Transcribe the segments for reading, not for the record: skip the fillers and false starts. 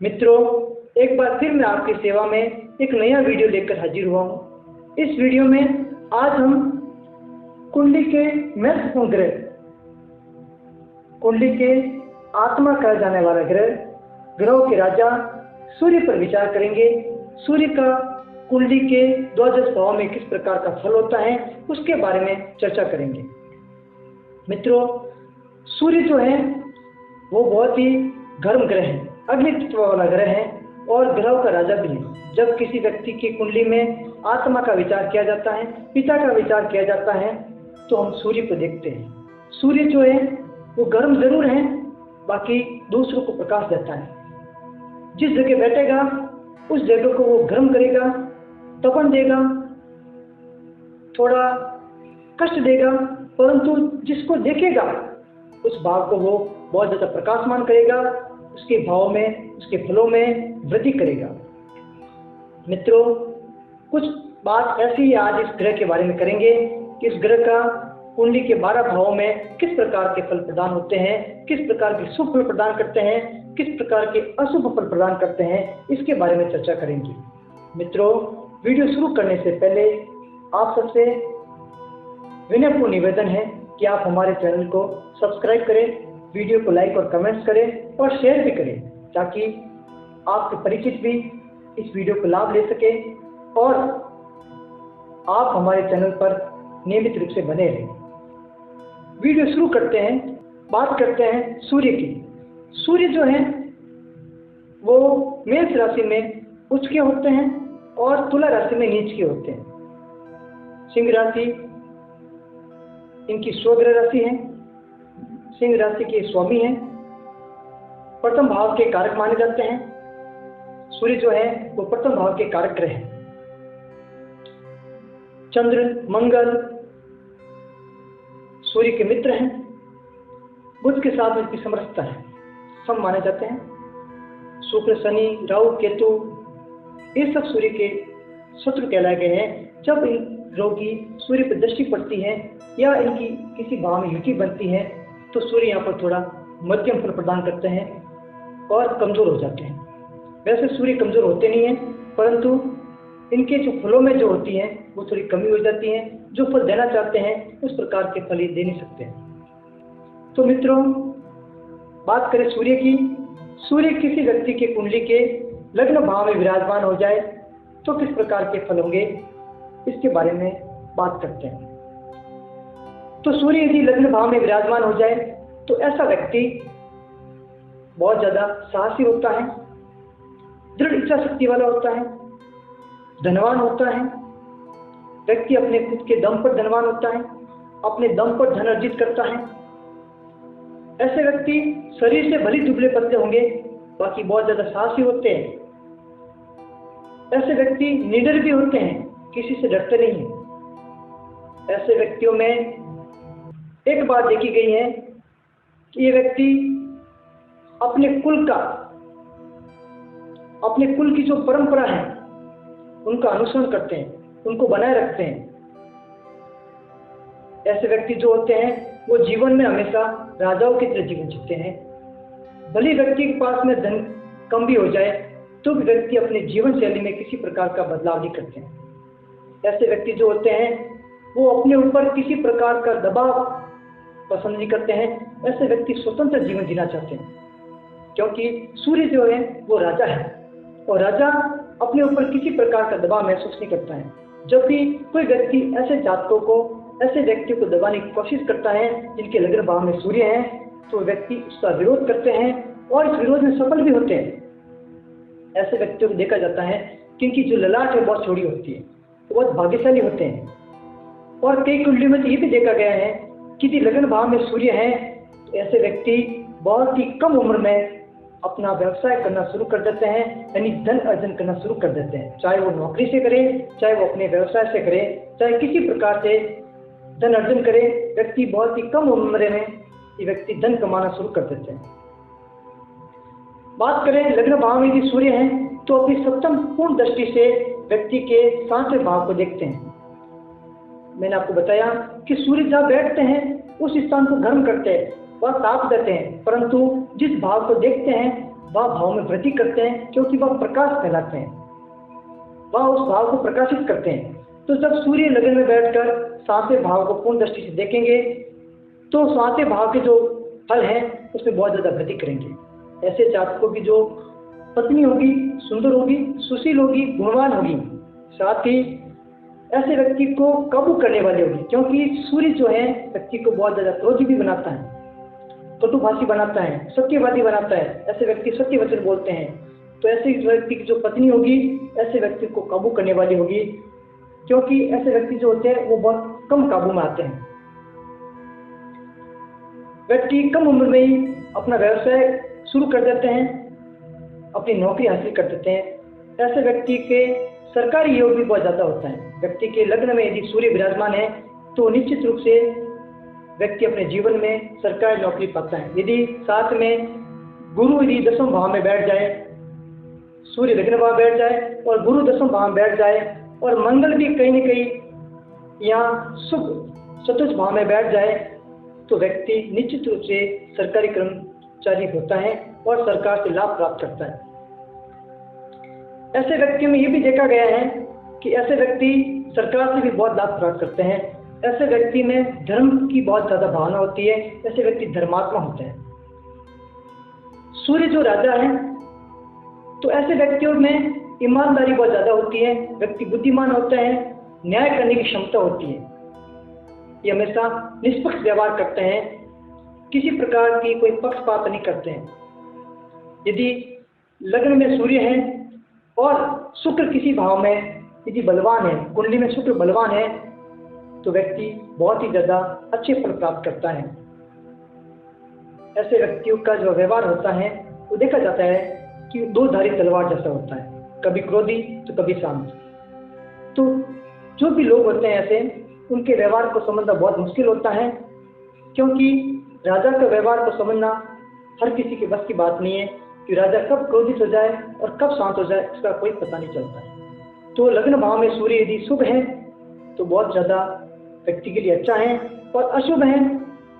मित्रों, एक बार फिर मैं आपकी सेवा में एक नया वीडियो लेकर हाजिर हुआ हूँ। इस वीडियो में आज हम कुंडली के महत्वपूर्ण ग्रह, कुंडली के आत्मा कहा जाने वाला ग्रहों के राजा सूर्य पर विचार करेंगे। सूर्य का कुंडली के द्वादश भाव में किस प्रकार का फल होता है, उसके बारे में चर्चा करेंगे। मित्रों, सूर्य जो है वो बहुत ही गर्म ग्रह है, अग्नि तत्व वाला ग्रह है और ग्रहों का राजा भी है। जब किसी व्यक्ति की कुंडली में आत्मा का विचार किया जाता है, पिता का विचार किया जाता है, तो हम सूर्य को देखते हैं। सूर्य जो है वो गर्म जरूर है, बाकी दूसरों को प्रकाश देता है। जिस जगह बैठेगा उस जगह को वो गर्म करेगा, तपन देगा, थोड़ा कष्ट देगा, परंतु जिसको देखेगा उस भाव को वो बहुत ज्यादा प्रकाशमान करेगा, उसके भाव में, उसके फलों में वृद्धि करेगा। मित्रों, कुछ बात ऐसी ही आज इस ग्रह के बारे में करेंगे कि इस ग्रह का कुंडली के 12 भावों में किस प्रकार के फल प्रदान होते हैं, किस प्रकार के शुभ फल प्रदान करते हैं, किस प्रकार के अशुभ फल प्रदान करते हैं, इसके बारे में चर्चा करेंगे। मित्रों, वीडियो शुरू करने से पहले आप सबसे विनम्र निवेदन है कि आप हमारे चैनल को सब्सक्राइब करें, वीडियो को लाइक और कमेंट्स करें और शेयर भी करें, ताकि आपके परिचित भी इस वीडियो को लाभ ले सके और आप हमारे चैनल पर नियमित रूप से बने रहें। वीडियो शुरू करते हैं। बात करते हैं सूर्य की। सूर्य जो है वो मेष राशि में उच्च के होते हैं और तुला राशि में नीच के होते हैं। सिंह राशि इनकी स्वग्रह राशि है। सिंह राशि के स्वामी हैं, प्रथम भाव के कारक माने जाते हैं। सूर्य जो है वो प्रथम भाव के कारक ग्रह हैं। चंद्र, मंगल सूर्य के मित्र हैं। बुध के साथ इनकी समरसता है, सम माने जाते हैं। शुक्र, शनि, राहु, केतु ये सब सूर्य के शत्रु कहलाए गए हैं। जब इन ग्रहों की सूर्य पर दृष्टि पड़ती है या इनकी किसी भाव में युति बनती है तो सूर्य यहाँ पर थोड़ा मध्यम फल प्रदान करते हैं और कमजोर हो जाते हैं। वैसे सूर्य कमजोर होते नहीं हैं, परंतु इनके जो फलों में जो होती हैं वो थोड़ी कमी हो जाती है। जो फल देना चाहते हैं उस प्रकार के फल ये दे नहीं सकते। तो मित्रों, बात करें सूर्य की। सूर्य किसी व्यक्ति के कुंडली के लग्न भाव में विराजमान हो जाए तो किस प्रकार के फल होंगे, इसके बारे में बात करते हैं। तो सूर्य यदि लग्न भाव में विराजमान हो जाए तो ऐसा व्यक्ति बहुत ज्यादा साहसी होता है, दृढ़ इच्छा शक्ति वाला होता है, धनवान होता है। व्यक्ति अपने खुद के दम पर धनवान होता है, अपने दम पर धन अर्जित करता है। ऐसे व्यक्ति शरीर से भले दुबले पतले होंगे, बाकी बहुत ज्यादा साहसी होते हैं। ऐसे व्यक्ति निडर भी होते हैं, किसी से डरते नहीं हैं। ऐसे व्यक्तियों में एक बात देखी गई है कि ये व्यक्ति अपने कुल की जो परंपरा है उनका अनुसरण करते हैं, उनको बनाए रखते हैं। ऐसे व्यक्ति जो होते हैं वो जीवन में हमेशा राजाओं की तरह जीवन जीते हैं। भले व्यक्ति के पास में धन कम भी हो जाए तो भी व्यक्ति अपने जीवन शैली में किसी प्रकार का बदलाव नहीं करते हैं। ऐसे व्यक्ति जो होते हैं वो अपने ऊपर किसी प्रकार का दबाव पसंद नहीं करते हैं। ऐसे व्यक्ति स्वतंत्र जीवन जीना चाहते हैं, क्योंकि सूर्य जो है वो राजा है और राजा अपने ऊपर किसी प्रकार का दबाव महसूस नहीं करता है। जब भी कोई व्यक्ति ऐसे जातकों को, ऐसे व्यक्तियों को दबाने की कोशिश करता है जिनके लग्न भाव में सूर्य है, तो व्यक्ति उसका विरोध करते हैं और इस विरोध में सफल भी होते हैं। ऐसे व्यक्तियों को देखा जाता है कि इनकी जो ललाट है बहुत चौड़ी होती है, तो बहुत भाग्यशाली होते हैं। और कई कुंडली में तो ये भी देखा गया है कि यदि लग्न भाव में सूर्य है तो ऐसे व्यक्ति बहुत ही कम उम्र में अपना व्यवसाय करना शुरू कर देते हैं, यानी धन अर्जन करना शुरू कर देते हैं। चाहे वो नौकरी से करे, चाहे वो अपने व्यवसाय से करे, चाहे किसी प्रकार से धन अर्जन करे, व्यक्ति बहुत ही कम उम्र में ये व्यक्ति धन कमाना शुरू कर देते हैं। बात करें लग्न भाव में यदि सूर्य है तो अपनी सप्तम पूर्ण दृष्टि से व्यक्ति के 7वें भाव को देखते हैं। मैंने आपको बताया कि सूर्य जहाँ बैठते हैं उस स्थान को गर्म करते हैं, वह ताप देते हैं, परंतु जिस भाव को देखते हैं वह भाव में वृद्धि करते हैं, क्योंकि वह प्रकाश फैलाते हैं, वह उस भाव को प्रकाशित करते हैं। तो जब सूर्य लग्न में बैठकर 7वें भाव को पूर्ण दृष्टि से देखेंगे तो 7वें भाव के जो फल हैं उसमें बहुत ज़्यादा वृद्धि करेंगे। ऐसे जातकों की जो पत्नी होगी सुंदर होगी, सुशील होगी, गुणवान होगी, साथ ही ऐसे व्यक्ति को काबू करने वाली होगी, क्योंकि सूर्य जो है व्यक्ति को बहुत ज़्यादा क्रोधी भी बनाता है, कटुभाषी बनाता है, सत्यवादी बनाता है। ऐसे व्यक्ति सत्य वचन बोलते हैं। तो ऐसे व्यक्ति की जो पत्नी होगी ऐसे व्यक्ति को काबू करने वाली होगी, क्योंकि ऐसे व्यक्ति जो होते हैं वो बहुत कम काबू में आते हैं। व्यक्ति कम उम्र में ही अपना व्यवसाय शुरू कर देते हैं, अपनी नौकरी हासिल कर देते हैं। ऐसे व्यक्ति के सरकारी योग भी बहुत ज़्यादा होता है। व्यक्ति के लग्न में यदि सूर्य विराजमान है तो निश्चित रूप से व्यक्ति अपने जीवन में सरकारी नौकरी पाता है। यदि साथ में गुरु यदि 10वें भाव में बैठ जाए, सूर्य लग्न भाव बैठ जाए और गुरु 10वें भाव में बैठ जाए और मंगल भी कहीं न कहीं यहाँ शुभ 7वें भाव में बैठ जाए तो व्यक्ति निश्चित रूप से सरकारी कर्मचारी होता है और सरकार से लाभ प्राप्त करता है। ऐसे व्यक्तियों में ये भी देखा गया है कि ऐसे व्यक्ति सरकार से भी बहुत लाभ प्राप्त करते हैं। ऐसे व्यक्ति में धर्म की बहुत ज़्यादा भावना होती है। ऐसे व्यक्ति धर्मात्मा होते हैं। सूर्य जो राजा है तो ऐसे व्यक्तियों में ईमानदारी बहुत ज़्यादा होती है। व्यक्ति बुद्धिमान होता है, न्याय करने की क्षमता होती है। ये हमेशा निष्पक्ष व्यवहार करते हैं, किसी प्रकार की कोई पक्षपात नहीं करते हैं। यदि लग्न में सूर्य है और शुक्र किसी भाव में यदि बलवान है, कुंडली में शुक्र बलवान है, तो व्यक्ति बहुत ही ज़्यादा अच्छे फल प्राप्त करता है। ऐसे व्यक्तियों का जो व्यवहार होता है वो देखा जाता है कि दो धारी तलवार जैसा होता है, कभी क्रोधी तो कभी शांत। तो जो भी लोग होते हैं ऐसे, उनके व्यवहार को समझना बहुत मुश्किल होता है, क्योंकि राजा का व्यवहार को समझना हर किसी के बस की बात नहीं है कि राजा कब क्रोधित हो जाए और कब शांत हो जाए, इसका कोई पता नहीं चलता है। तो लग्न भाव में सूर्य यदि शुभ है तो बहुत ज़्यादा व्यक्ति के लिए अच्छा है, और अशुभ है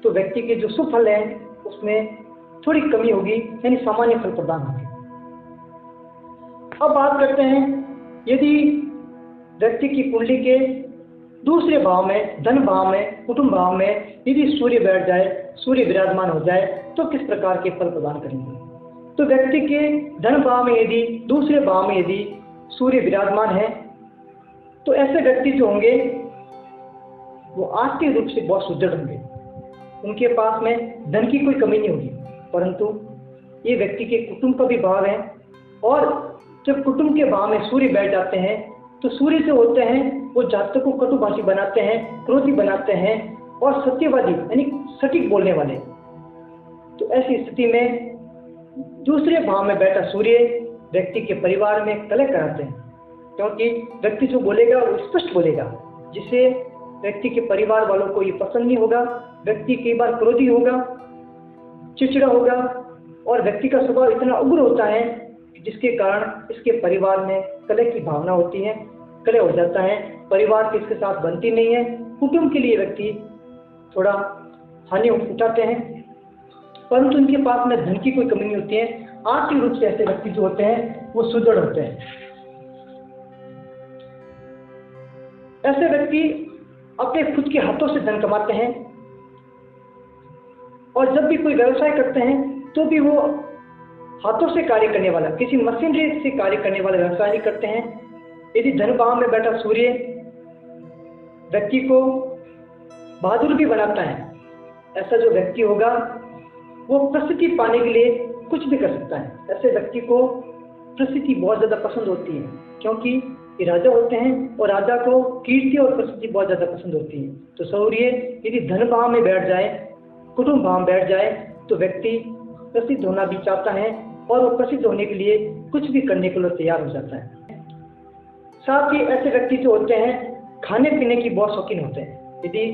तो व्यक्ति के जो शुभ फल है उसमें थोड़ी कमी होगी, यानी सामान्य फल प्रदान होगी। अब बात करते हैं यदि व्यक्ति की कुंडली के दूसरे भाव में, धन भाव में, कुटुंब भाव में यदि सूर्य बैठ जाए, सूर्य विराजमान हो जाए तो किस प्रकार के फल प्रदान करेंगे। तो व्यक्ति के धन भाव में यदि, दूसरे भाव में यदि सूर्य विराजमान है तो ऐसे व्यक्ति जो होंगे वो आर्थिक रूप से बहुत सुदृढ़ होंगे। उनके पास में धन की कोई कमी नहीं होगी, परंतु ये व्यक्ति के कुटुंब का भी भाव है, और जब कुटुंब के भाव में सूर्य बैठ जाते हैं तो सूर्य जो होते हैं वो जातक को कटुभाषी बनाते हैं, क्रोधी बनाते हैं और सत्यवादी यानी सटीक बोलने वाले। तो ऐसी स्थिति में दूसरे भाव में बैठा सूर्य व्यक्ति के परिवार में कलह कराते हैं, क्योंकि व्यक्ति जो बोलेगा वो स्पष्ट बोलेगा, जिससे व्यक्ति के परिवार वालों को ये पसंद नहीं होगा। व्यक्ति कई बार क्रोधी होगा, चिड़चिड़ा होगा, और व्यक्ति का स्वभाव इतना उग्र होता है जिसके कारण इसके परिवार में कलह की भावना होती है, कलह हो जाता है, परिवार की इसके साथ बनती नहीं है। कुटुंब के लिए व्यक्ति थोड़ा हानि उठाते हैं, परंतु इनके पास में धन की कोई कमी नहीं होती है। आर्थिक रूप से ऐसे व्यक्ति जो होते हैं वो सुदृढ़ होते हैं। ऐसे व्यक्ति अपने खुद के हाथों से धन कमाते हैं, और जब भी कोई व्यवसाय करते हैं तो भी वो हाथों से कार्य करने वाला, किसी मशीनरी से कार्य करने वाला व्यवसाय नहीं करते हैं। यदि धन भाव में बैठा सूर्य व्यक्ति को बहादुर भी बनाता है, ऐसा जो व्यक्ति होगा वो प्रसिद्धि पाने के लिए कुछ भी कर सकता है। ऐसे व्यक्ति को प्रसिद्धि बहुत ज़्यादा पसंद होती है, क्योंकि ये राजा होते हैं और राजा को कीर्ति और प्रसिद्धि बहुत ज़्यादा पसंद होती है। तो सूर्य यदि धन भाव में बैठ जाए, कुटुंब भाव में बैठ जाए, तो व्यक्ति प्रसिद्ध होना भी चाहता है और वो प्रसिद्ध होने के लिए कुछ भी करने के लिए तैयार हो जाता है। साथ ही ऐसे व्यक्ति जो होते हैं खाने पीने की बहुत शौकीन होते हैं। यदि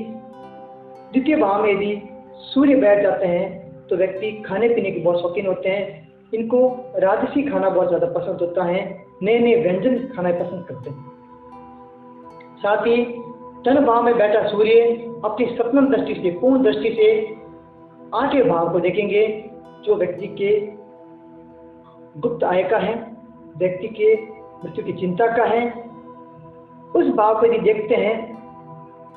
द्वितीय भाव में यदि सूर्य बैठ जाते हैं तो व्यक्ति खाने पीने के बहुत शौकीन होते हैं। इनको राजसी खाना बहुत ज़्यादा पसंद होता है, नए नए व्यंजन खाना पसंद करते हैं। साथ ही धन भाव में बैठा सूर्य अपनी सप्तम दृष्टि से, पूर्ण दृष्टि से 8वें भाव को देखेंगे, जो व्यक्ति के गुप्त आय का है, व्यक्ति के मृत्यु की चिंता का है, उस भाव को यदि देखते हैं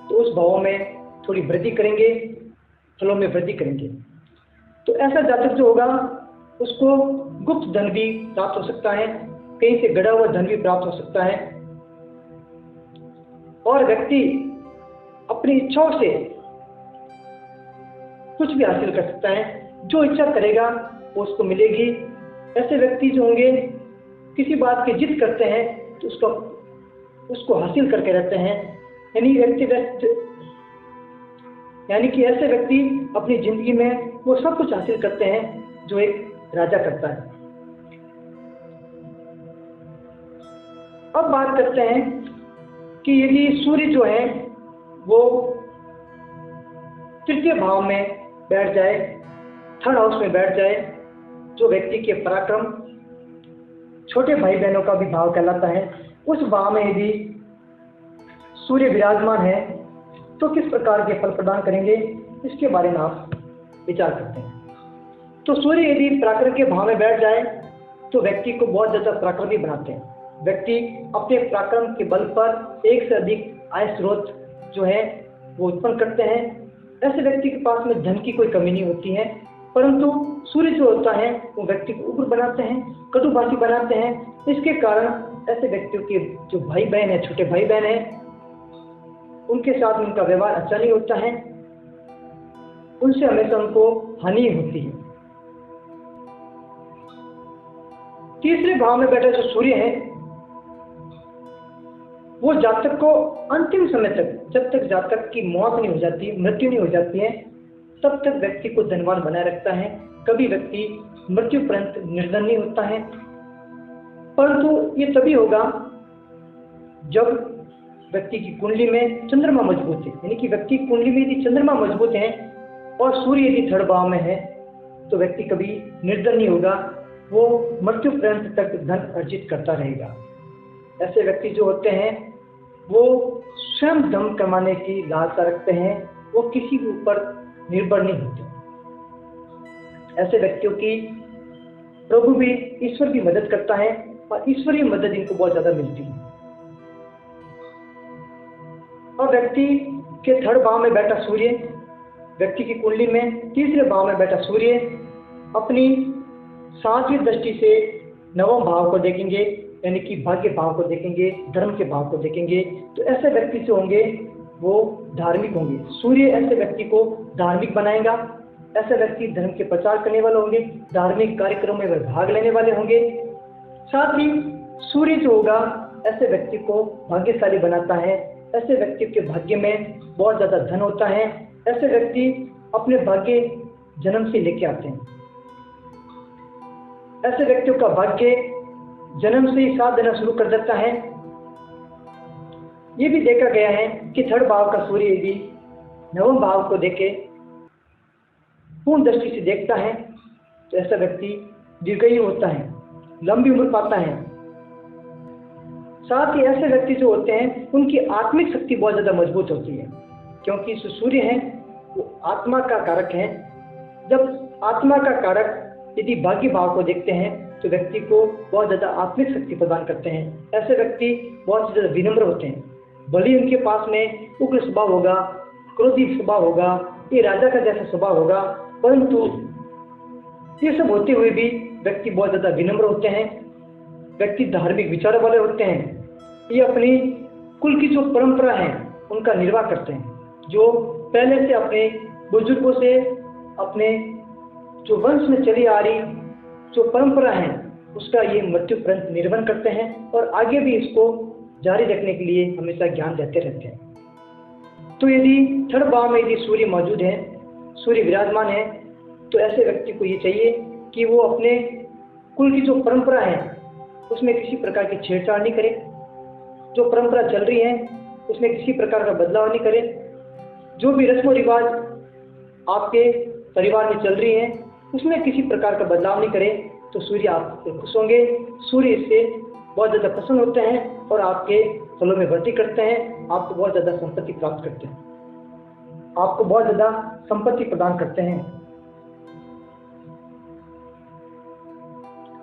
तो उस भाव में थोड़ी वृद्धि करेंगे, फलों में वृद्धि करेंगे। तो ऐसा जातक जो होगा उसको गुप्त धन भी प्राप्त हो सकता है, कहीं से गड़ा हुआ धन भी प्राप्त हो सकता है, और व्यक्ति अपनी इच्छाओं से कुछ भी हासिल कर सकता है, जो इच्छा करेगा वो उसको मिलेगी। ऐसे व्यक्ति जो होंगे किसी बात की जिद करते हैं तो उसको हासिल करके रहते हैं, यानी कि ऐसे व्यक्ति अपनी जिंदगी में वो सब कुछ हासिल करते हैं जो एक राजा करता है। अब बात करते हैं कि यदि सूर्य जो है वो तृतीय भाव में बैठ जाए, थर्ड हाउस में बैठ जाए, जो व्यक्ति के पराक्रम, छोटे भाई बहनों का भी भाव कहलाता है, उस भाव में यदि सूर्य विराजमान है तो किस प्रकार के फल प्रदान करेंगे, इसके बारे में आप विचार करते हैं। तो सूर्य यदि पराक्रम के भाव में बैठ जाए तो व्यक्ति को बहुत ज्यादा पराक्रमी बनाते हैं। व्यक्ति अपने पराक्रम के बल पर एक से अधिक आय स्रोत जो है वो उत्पन्न करते हैं। ऐसे व्यक्ति के पास में धन की कोई कमी नहीं होती है, परंतु सूर्य जो होता है वो व्यक्ति को उग्र बनाते हैं, कटुभाषी बनाते हैं। इसके कारण ऐसे व्यक्तियों के जो भाई बहन है, छोटे भाई बहन है, उनके साथ उनका व्यवहार अच्छा नहीं होता है, उनसे हमेशा उनको हानि होती है। तीसरे भाव में बैठा जो सूर्य है वो जातक को अंतिम समय तक, जब तक जातक की मौत नहीं हो जाती, मृत्यु नहीं हो जाती है, तब तक व्यक्ति को धनवान बनाए रखता है। कभी व्यक्ति मृत्यु पर्यंत निर्धन नहीं होता है, परंतु ये तभी होगा जब व्यक्ति की कुंडली में चंद्रमा मजबूत है। यानी कि व्यक्ति की कुंडली में यदि चंद्रमा मजबूत है और सूर्य यदि थर्ड भाव में है तो व्यक्ति कभी निर्धन नहीं होगा, वो मृत्यु पर्यंत तक धन अर्जित करता रहेगा। ऐसे व्यक्ति जो होते हैं वो स्वयं धन कमाने की लालसा रखते हैं, वो किसी के ऊपर निर्भर नहीं होते। ऐसे व्यक्तियों की प्रभु भी, ईश्वर भी मदद करता है और ईश्वरीय मदद इनको बहुत ज्यादा मिलती है। और व्यक्ति के थर्ड भाव में बैठा सूर्य, व्यक्ति की कुंडली में तीसरे भाव में बैठा सूर्य अपनी सातवीं दृष्टि से नवम भाव को देखेंगे, यानी कि भाग्य भाव को देखेंगे, धर्म के भाव को देखेंगे। तो ऐसे व्यक्ति जो होंगे वो धार्मिक होंगे। सूर्य ऐसे व्यक्ति को धार्मिक बनाएगा। ऐसे व्यक्ति धर्म के प्रचार करने वाले होंगे, धार्मिक कार्यक्रमों में भाग लेने वाले होंगे। साथ ही सूर्य जो होगा ऐसे व्यक्ति को भाग्यशाली बनाता है। ऐसे व्यक्ति के भाग्य में बहुत ज्यादा धन होता है। ऐसे व्यक्ति अपने भाग्य जन्म से लेके आते हैं। ऐसे व्यक्तियों का भाग्य जन्म से ही साथ देना शुरू कर देता है। ये भी देखा गया है कि थर्ड भाव का सूर्य यदि नवम भाव को देखे, पूर्ण दृष्टि से देखता है तो ऐसा व्यक्ति दीर्घायु होता है, लंबी उम्र पाता है। साथ ही ऐसे व्यक्ति जो होते हैं उनकी आत्मिक शक्ति बहुत ज्यादा मजबूत होती है, क्योंकि जो सूर्य है वो आत्मा का कारक है। जब आत्मा का कारक यदि भाग्य भाव को देखते हैं तो व्यक्ति को बहुत ज्यादा आत्मिक शक्ति प्रदान करते हैं। ऐसे व्यक्ति बहुत ज्यादा विनम्र होते हैं। भले ही उनके पास में उग्र स्वभाव होगा, क्रोधी स्वभाव होगा, ये राजा का जैसा स्वभाव होगा, परंतु ये सब होते हुए भी व्यक्ति बहुत ज्यादा विनम्र होते हैं। व्यक्ति धार्मिक विचारों वाले होते हैं। ये अपनी कुल की जो परंपरा है उनका निर्वाह करते हैं, जो पहले से अपने बुजुर्गों से, अपने जो वंश में चली आ रही जो परंपरा है उसका ये मृत्यु पर्यंत निर्वहन करते हैं और आगे भी इसको जारी रखने के लिए हमेशा ज्ञान देते रहते हैं। तो यदि थर्ड भाव में यदि सूर्य मौजूद है, सूर्य विराजमान है, तो ऐसे व्यक्ति को ये चाहिए कि वो अपने कुल की जो परंपरा है उसमें किसी प्रकार की छेड़छाड़ नहीं करे। जो परंपरा चल रही है उसमें किसी प्रकार का बदलाव नहीं करे। जो भी रस्म रिवाज आपके परिवार में चल रही है उसमें किसी प्रकार का बदलाव नहीं करे, तो सूर्य आपसे खुश होंगे। सूर्य इससे बहुत ज़्यादा प्रसन्न होते हैं और आपके फलों में वृद्धि करते हैं। आपको बहुत ज़्यादा संपत्ति प्राप्त करते हैं, आपको बहुत ज़्यादा संपत्ति प्रदान करते हैं।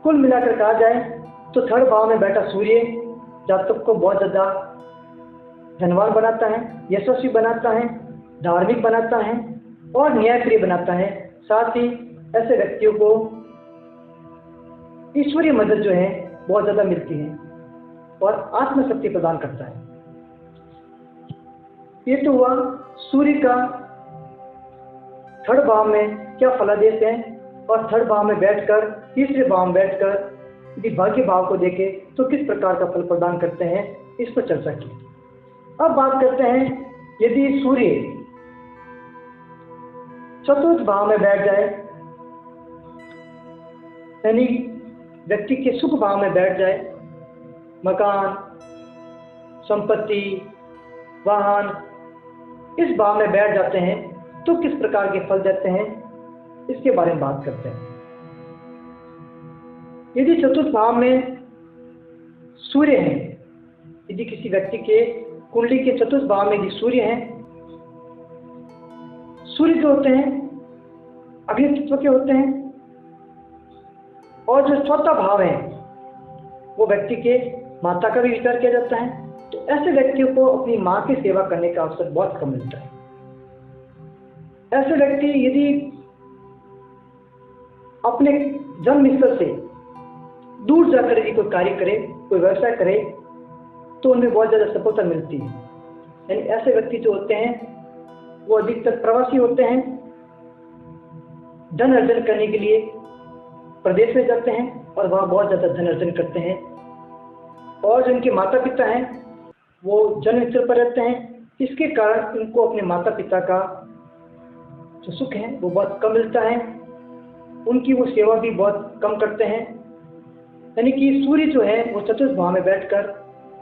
कुल मिलाकर कहा जाए तो थर्ड भाव में बैठा सूर्य जातक को बहुत ज़्यादा धनवान बनाता है, यशस्वी बनाता है, धार्मिक बनाता है और न्यायप्रिय बनाता है। साथ ही ऐसे व्यक्तियों को ईश्वरीय मदद जो है बहुत ज़्यादा मिलती है और आत्मशक्ति प्रदान करता है। ये तो हुआ सूर्य का थर्ड भाव में क्या फलादेश है, और थर्ड भाव में बैठकर, तीसरे भाव में बैठकर यदि भाग्य भाव को देखें तो किस प्रकार का फल प्रदान करते हैं, इस पर चर्चा की। अब बात करते हैं, यदि सूर्य चतुर्थ भाव में बैठ जाए, यानी व्यक्ति के सुख भाव में बैठ जाए, मकान, संपत्ति, वाहन इस भाव में बैठ जाते हैं तो किस प्रकार के फल देते हैं, इसके बारे में बात करते हैं। यदि चतुर्थ भाव में सूर्य है, यदि किसी व्यक्ति के कुंडली के चतुर्थ भाव में यदि सूर्य है, सूर्य जो होते हैं अग्नि तत्व के होते हैं, और जो चौथा भाव है वो व्यक्ति के माता का भी विचार किया जाता है। तो ऐसे व्यक्तियों को अपनी माँ की सेवा करने का अवसर बहुत कम मिलता है। ऐसे व्यक्ति यदि अपने जन्म स्थल से दूर जाकर यदि कोई कार्य करे, कोई व्यवसाय करे, तो उनमें बहुत ज़्यादा सफलता मिलती है। यानी ऐसे व्यक्ति जो होते हैं वो अधिकतर प्रवासी होते हैं, धन अर्जन करने के लिए प्रदेश में जाते हैं और वहाँ बहुत ज़्यादा धन अर्जन करते हैं। और जो इनके माता पिता हैं वो जन्म स्थल पर रहते हैं, इसके कारण इनको अपने माता पिता का जो सुख है वो बहुत कम मिलता है, उनकी वो सेवा भी बहुत कम करते हैं। यानी कि सूर्य जो है वो चतुर्थ भाव में बैठकर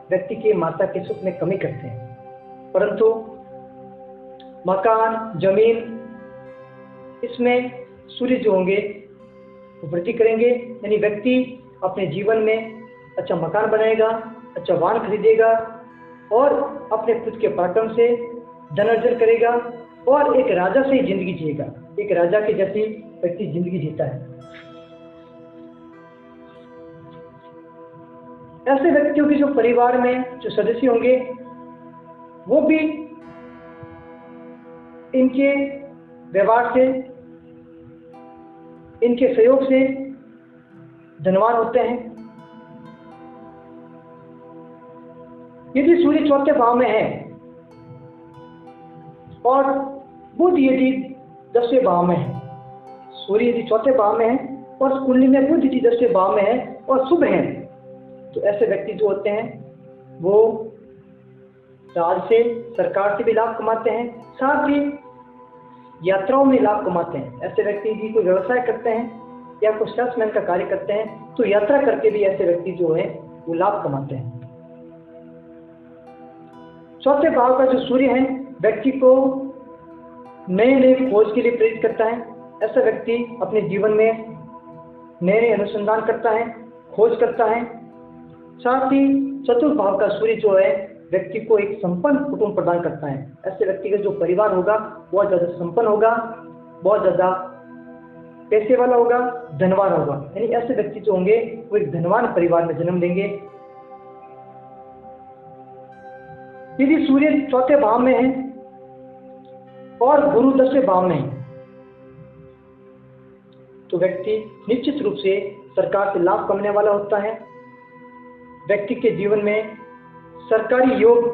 व्यक्ति के माता के सुख में कमी करते हैं, परंतु मकान, जमीन, इसमें सूर्य जो होंगे वो वृद्धि करेंगे। यानी व्यक्ति अपने जीवन में अच्छा मकान बनाएगा, अच्छा वाहन खरीदेगा और अपने खुद के पराक्रम से धन अर्जन करेगा और एक राजा से ही जिंदगी जिएगा, एक राजा की जैसी व्यक्ति जिंदगी जीता है। ऐसे व्यक्तियों के जो परिवार में जो सदस्य होंगे वो भी इनके व्यवहार से, इनके सहयोग से धनवान होते हैं। यदि सूर्य चौथे भाव में है और बुध यदि 10वें भाव में है, सूर्य यदि चौथे भाव में है और कुंडली में बुध यदि 10वें भाव में है और शुभ है, तो ऐसे व्यक्ति जो होते हैं वो राज से, सरकार से भी लाभ कमाते हैं, साथ ही यात्राओं में लाभ कमाते हैं। ऐसे व्यक्ति यदि कोई व्यवसाय करते हैं या कोई सेल्समैन का कार्य करते हैं तो यात्रा करके भी ऐसे व्यक्ति जो है वो लाभ कमाते हैं। चौथे भाव का जो सूर्य है व्यक्ति को नए नए खोज के लिए प्रेरित करता है। ऐसा व्यक्ति अपने जीवन में नए नए अनुसंधान करता है, खोज करता है। साथ ही चतुर्थ भाव का सूर्य जो है व्यक्ति को एक संपन्न कुटुंब प्रदान करता है। ऐसे व्यक्ति का जो परिवार होगा बहुत ज़्यादा संपन्न होगा, बहुत ज़्यादा पैसे वाला होगा, धनवान होगा। यानी ऐसे व्यक्ति जो होंगे वो एक धनवान परिवार में जन्म लेंगे। यदि सूर्य चौथे भाव में है और गुरु 10वें भाव में है तो व्यक्ति निश्चित रूप से सरकार से लाभ कमाने वाला होता है। व्यक्ति के जीवन में सरकारी योग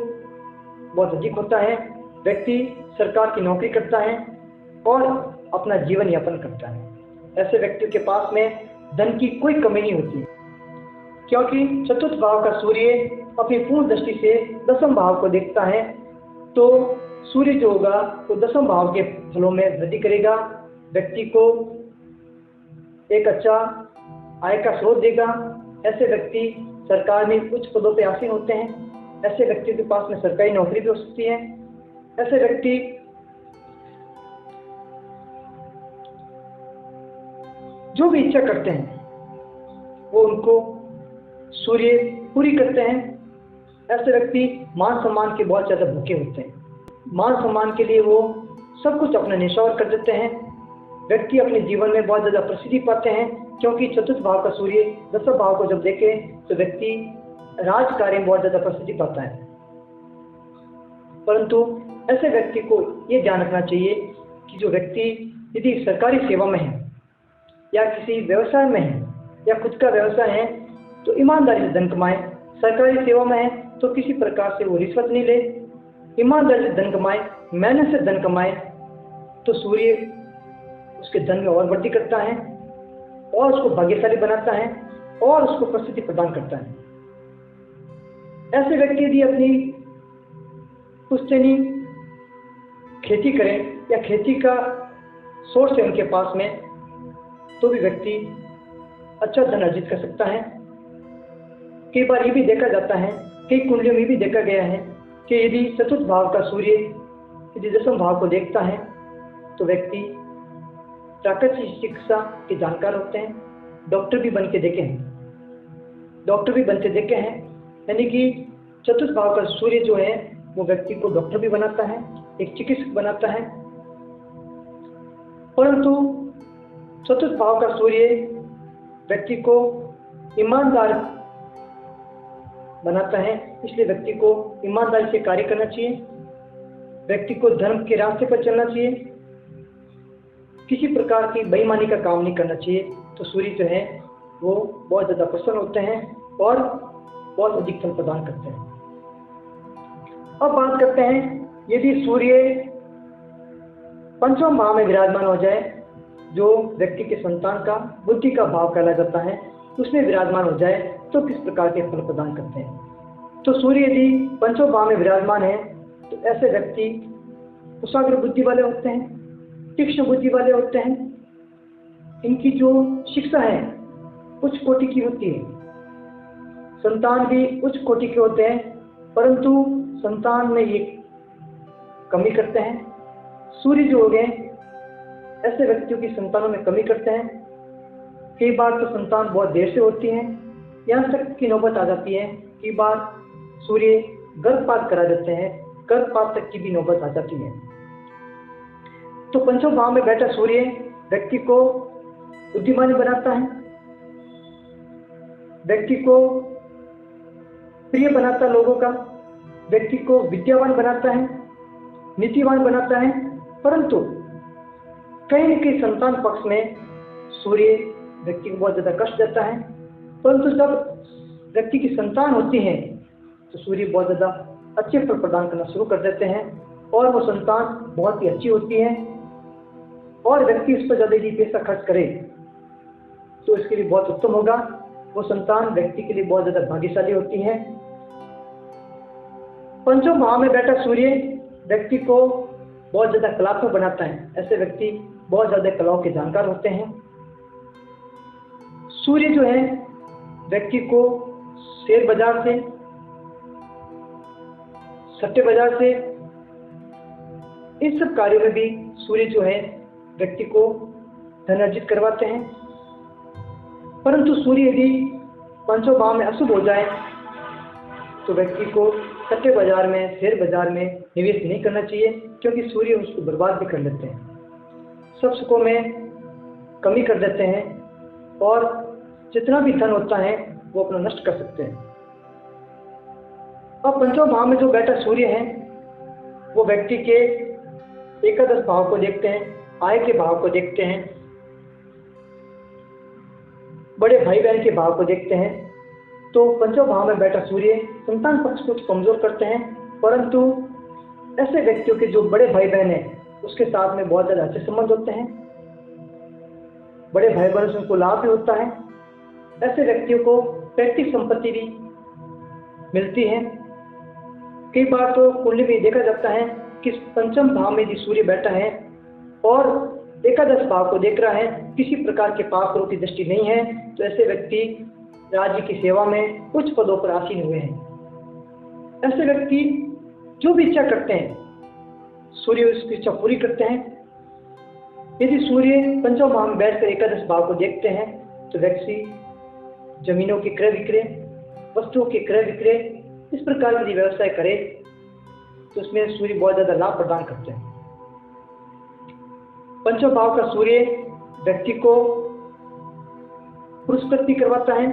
बहुत अधिक होता है। व्यक्ति सरकार की नौकरी करता है और अपना जीवन यापन करता है। ऐसे व्यक्तियों के पास में धन की कोई कमी नहीं होती, क्योंकि चतुर्थ भाव का सूर्य अपनी पूर्ण दृष्टि से 10वें भाव को देखता है। तो सूर्य जो होगा वो 10वें भाव के फलों में वृद्धि करेगा, व्यक्ति को एक अच्छा आय का स्रोत देगा। ऐसे व्यक्ति सरकार में उच्च पदों पर आसीन होते हैं। ऐसे व्यक्ति के पास में सरकारी नौकरी भी हो सकती है। ऐसे व्यक्ति जो भी इच्छा करते हैं वो उनको सूर्य पूरी करते हैं। ऐसे व्यक्ति मान सम्मान के बहुत ज़्यादा भूखे होते हैं। मान सम्मान के लिए वो सब कुछ अपना निछावर कर देते हैं। व्यक्ति अपने जीवन में बहुत ज़्यादा प्रसिद्धि पाते हैं क्योंकि चतुर्थ भाव का सूर्य दसम भाव को जब देखे तो व्यक्ति राज कार्य में बहुत ज्यादा प्रसिद्धि पाता है। परंतु ऐसे व्यक्ति को ये ध्यान रखना चाहिए कि जो व्यक्ति यदि सरकारी सेवा में है या किसी व्यवसाय में है या खुद का व्यवसाय है तो ईमानदारी से धन कमाए। सरकारी सेवा में है तो किसी प्रकार से वो रिश्वत नहीं ले, ईमानदारी से धन कमाए, मेहनत से धन कमाए, तो सूर्य उसके धन में और वृद्धि करता है और उसको भाग्यशाली बनाता है और उसको प्रसिद्धि प्रदान करता है। ऐसे व्यक्ति यदि अपनी पुश्तैनी खेती करें या खेती का सोर्स है उनके पास में, तो भी व्यक्ति अच्छा धन अर्जित कर सकता है। कई बार ये भी देखा जाता है, कई कुंडलियों में भी देखा गया है कि यदि चतुर्थ भाव का सूर्य यदि दसम भाव को देखता है तो व्यक्ति प्राकृतिक चिकित्सा के जानकार होते हैं, डॉक्टर भी बनते देखे हैं। यानी कि चतुर्थ भाव का सूर्य जो है वो व्यक्ति को डॉक्टर भी बनाता है, एक चिकित्सक बनाता है। परंतु चतुर्थ भाव का सूर्य व्यक्ति को ईमानदार बनाता है, इसलिए व्यक्ति को ईमानदारी से कार्य करना चाहिए, व्यक्ति को धर्म के रास्ते पर चलना चाहिए, किसी प्रकार की बेईमानी का काम नहीं करना चाहिए। तो सूर्य जो है वो बहुत ज़्यादा प्रसन्न होते हैं और बहुत अधिक फल प्रदान करते हैं। अब बात करते हैं, यदि सूर्य पंचम भाव में विराजमान हो जाए, जो व्यक्ति के संतान का बुद्धि का भाव कहला जाता है, उसमें विराजमान हो जाए तो किस प्रकार के फल प्रदान करते हैं। तो सूर्य यदि पंचम भाव में विराजमान है तो ऐसे व्यक्ति कुशाग्र बुद्धि वाले होते हैं, तीक्ष्ण बुद्धि वाले होते हैं। इनकी जो शिक्षा है उच्च कोटि की होती है, संतान भी उच्च कोटि के होते हैं, परंतु संतान में ये कमी करते हैं। सूर्य जो हो गए ऐसे व्यक्तियों की संतानों में कमी करते हैं। कई बार तो संतान बहुत देर से होती है, यहाँ तक की नौबत आ जाती है, कई बार सूर्य गर्भपात करा देते हैं, गर्भपात तक की भी नौबत आ जाती है। तो पंचम भाव में बैठा सूर्य व्यक्ति को बुद्धिमान बनाता है, व्यक्ति को प्रिय बनाता लोगों का, व्यक्ति को विद्यावान बनाता है, नीतिवान बनाता है। परंतु कहीं न कहीं संतान पक्ष में सूर्य व्यक्ति को बहुत ज्यादा कष्ट देता है। परंतु जब व्यक्ति की संतान होती है तो सूर्य बहुत ज्यादा अच्छे फल प्रदान करना शुरू कर देते हैं और वो संतान बहुत ही अच्छी होती है और व्यक्ति उस पर ज्यादा यदि पैसा खर्च करे तो इसके लिए बहुत उत्तम होगा। वो संतान व्यक्ति के लिए बहुत ज्यादा भाग्यशाली होती है। पंचम भाव में बैठा सूर्य व्यक्ति को बहुत ज्यादा कलात्मक बनाता है। ऐसे व्यक्ति बहुत ज्यादा कलाओं के जानकार होते हैं। सूर्य जो है व्यक्ति को शेयर बाजार से, सट्टे बाजार से, इन सब कार्यों में भी सूर्य जो है व्यक्ति को धन अर्जित करवाते हैं। परंतु सूर्य यदि पंचम भाव में अशुभ हो जाए तो व्यक्ति को सट्टे बाजार में, शेयर बाजार में निवेश नहीं करना चाहिए, क्योंकि सूर्य उसको बर्बाद भी कर लेते हैं, सब सुखों में कमी कर देते हैं और जितना भी धन होता है वो अपना नष्ट कर सकते हैं। अब पंचम भाव में जो बैठा सूर्य है वो व्यक्ति के एकादश भाव को देखते हैं, आय के भाव को देखते हैं, बड़े भाई बहन के भाव को देखते हैं। तो पंचम भाव में बैठा सूर्य संतान पक्ष को कमजोर करते हैं, परंतु ऐसे व्यक्तियों के जो बड़े भाई बहन हैं उसके साथ में बहुत ज्यादा अच्छे संबंध होते हैं, बड़े भाई बहन से उनको लाभ भी होता है। ऐसे व्यक्तियों को पैतृक संपत्ति भी मिलती है। कई बार तो कुंडली में देखा जाता है कि पंचम भाव में यदि सूर्य बैठा है और एकादश भाव को देख रहा है, किसी प्रकार के पाप रोग की दृष्टि नहीं है, तो ऐसे व्यक्ति राज्य की सेवा में उच्च पदों पर आसीन हुए हैं। ऐसे व्यक्ति जो भी इच्छा करते हैं सूर्य उसकी इच्छा पूरी करते हैं। यदि सूर्य पंचम भाव में बैठकर एकादश भाव को देखते हैं तो व्यक्ति जमीनों के क्रय विक्रय, वस्तुओं के क्रय विक्रय, इस प्रकार यदि व्यवसाय करे तो उसमें सूर्य बहुत ज्यादा लाभ प्रदान करते हैं। पंचम भाव का सूर्य व्यक्ति को पुरस्कृत भी करवाता है,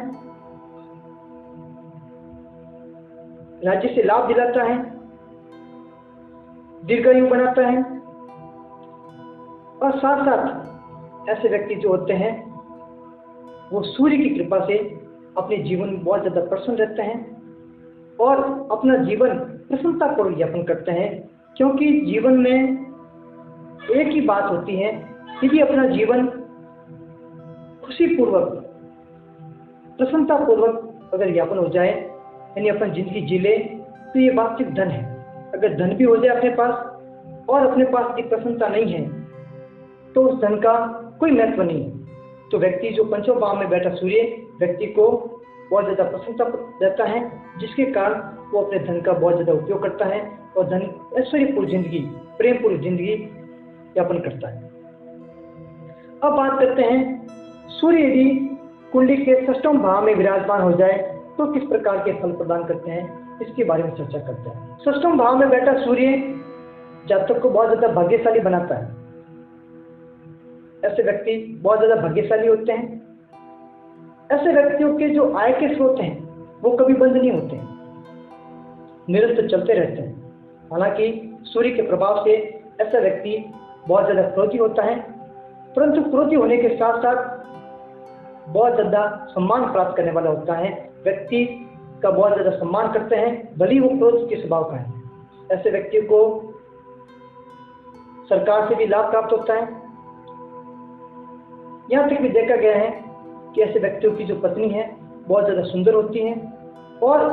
राज्य से लाभ दिलाता है, दीर्घायु बनाता है। और साथ साथ ऐसे व्यक्ति जो होते हैं वो सूर्य की कृपा से अपने जीवन में बहुत ज्यादा प्रसन्न रहते हैं और अपना जीवन प्रसन्नतापूर्वक यापन करते हैं, क्योंकि जीवन में एक ही बात होती है, यदि अपना जीवन खुशीपूर्वक प्रसन्नतापूर्वक अगर यापन हो जाए, यानी अपनी जिंदगी जी ले, तो ये वास्तविक धन है। अगर धन भी हो जाए अपने पास और अपने पास यदि प्रसन्नता नहीं है तो उस धन का कोई महत्व नहीं है। तो व्यक्ति जो पंचम भाव में बैठा सूर्य व्यक्ति को बहुत ज्यादा प्रसन्नता देता है, जिसके कारण वो अपने धन का बहुत ज्यादा उपयोग करता है और धन ऐश्वर्यपूर्ण जिंदगी, प्रेमपूर्ण जिंदगी यापन करता है। अब बात करते हैं सूर्य यदि कुंडली के षष्ठम भाव में विराजमान हो जाए तो किस प्रकार के फल प्रदान करते हैं, इसके बारे में चर्चा करते हैं। षष्ठम भाव में बैठा सूर्य जातक को बहुत ज्यादा भाग्यशाली बनाता है। ऐसे व्यक्ति बहुत ज्यादा भाग्यशाली होते हैं। ऐसे व्यक्तियों के जो आय के स्रोत हैं वो कभी बंद नहीं होते, निरंतर चलते रहते हैं। हालांकि सूर्य के प्रभाव से ऐसा व्यक्ति बहुत ज्यादा क्रोधी होता है, परंतु क्रोधी होने के साथ साथ बहुत ज्यादा सम्मान प्राप्त करने वाला होता है। व्यक्ति का बहुत ज्यादा सम्मान करते हैं, भले ही वो क्रोध के स्वभाव का है। ऐसे व्यक्ति को सरकार से भी लाभ प्राप्त होता है। यहाँ तक भी देखा गया है कि ऐसे व्यक्तियों की जो पत्नी है बहुत ज्यादा सुंदर होती है और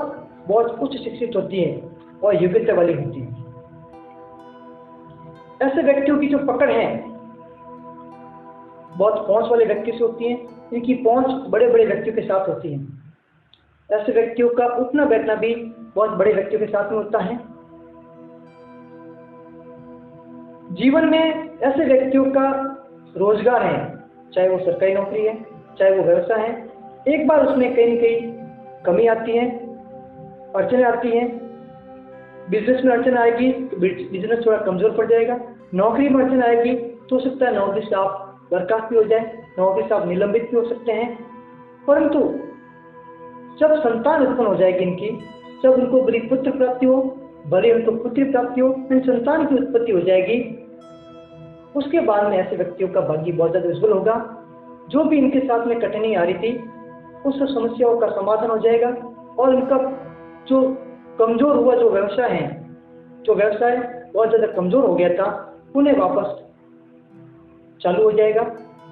बहुत उच्च शिक्षित होती है और योग्यता वाली होती है। ऐसे व्यक्तियों की जो पकड़ है बहुत पहुंच वाले व्यक्ति से होती है, इनकी पहुंच बड़े बड़े व्यक्तियों के साथ होती है। ऐसे व्यक्तियों का उठना बैठना भी बहुत बड़े व्यक्तियों के साथ में होता है। जीवन में ऐसे व्यक्तियों का रोजगार है, चाहे वो सरकारी नौकरी है, चाहे वो व्यवसाय है, एक बार उसमें कहीं न कहीं कमी आती है, अड़चन आती है। बिजनेस में अड़चन आएगी तो बिजनेस थोड़ा कमजोर पड़ जाएगा। नौकरी में अड़चन आएगी तो हो सकता है नौकरी से आप बर्खास्त भी हो जाए, नौकरी से आप निलंबित भी हो सकते हैं। परंतु जब संतान उत्पन्न हो जाएगी इनकी, जब उनको बड़ी पुत्र प्राप्ति हो, बड़े उनको पुत्री प्राप्ति हो, इन संतान की उत्पत्ति हो जाएगी, उसके बाद में ऐसे व्यक्तियों का भाग्य बहुत ज्यादा उज्जवल होगा। जो भी इनके साथ में कठिनाई आ रही थी उस समस्याओं का समाधान हो जाएगा और इनका जो कमजोर हुआ जो व्यवसाय है, जो व्यवसाय बहुत ज्यादा कमजोर हो गया था, उन्हें वापस चालू हो जाएगा,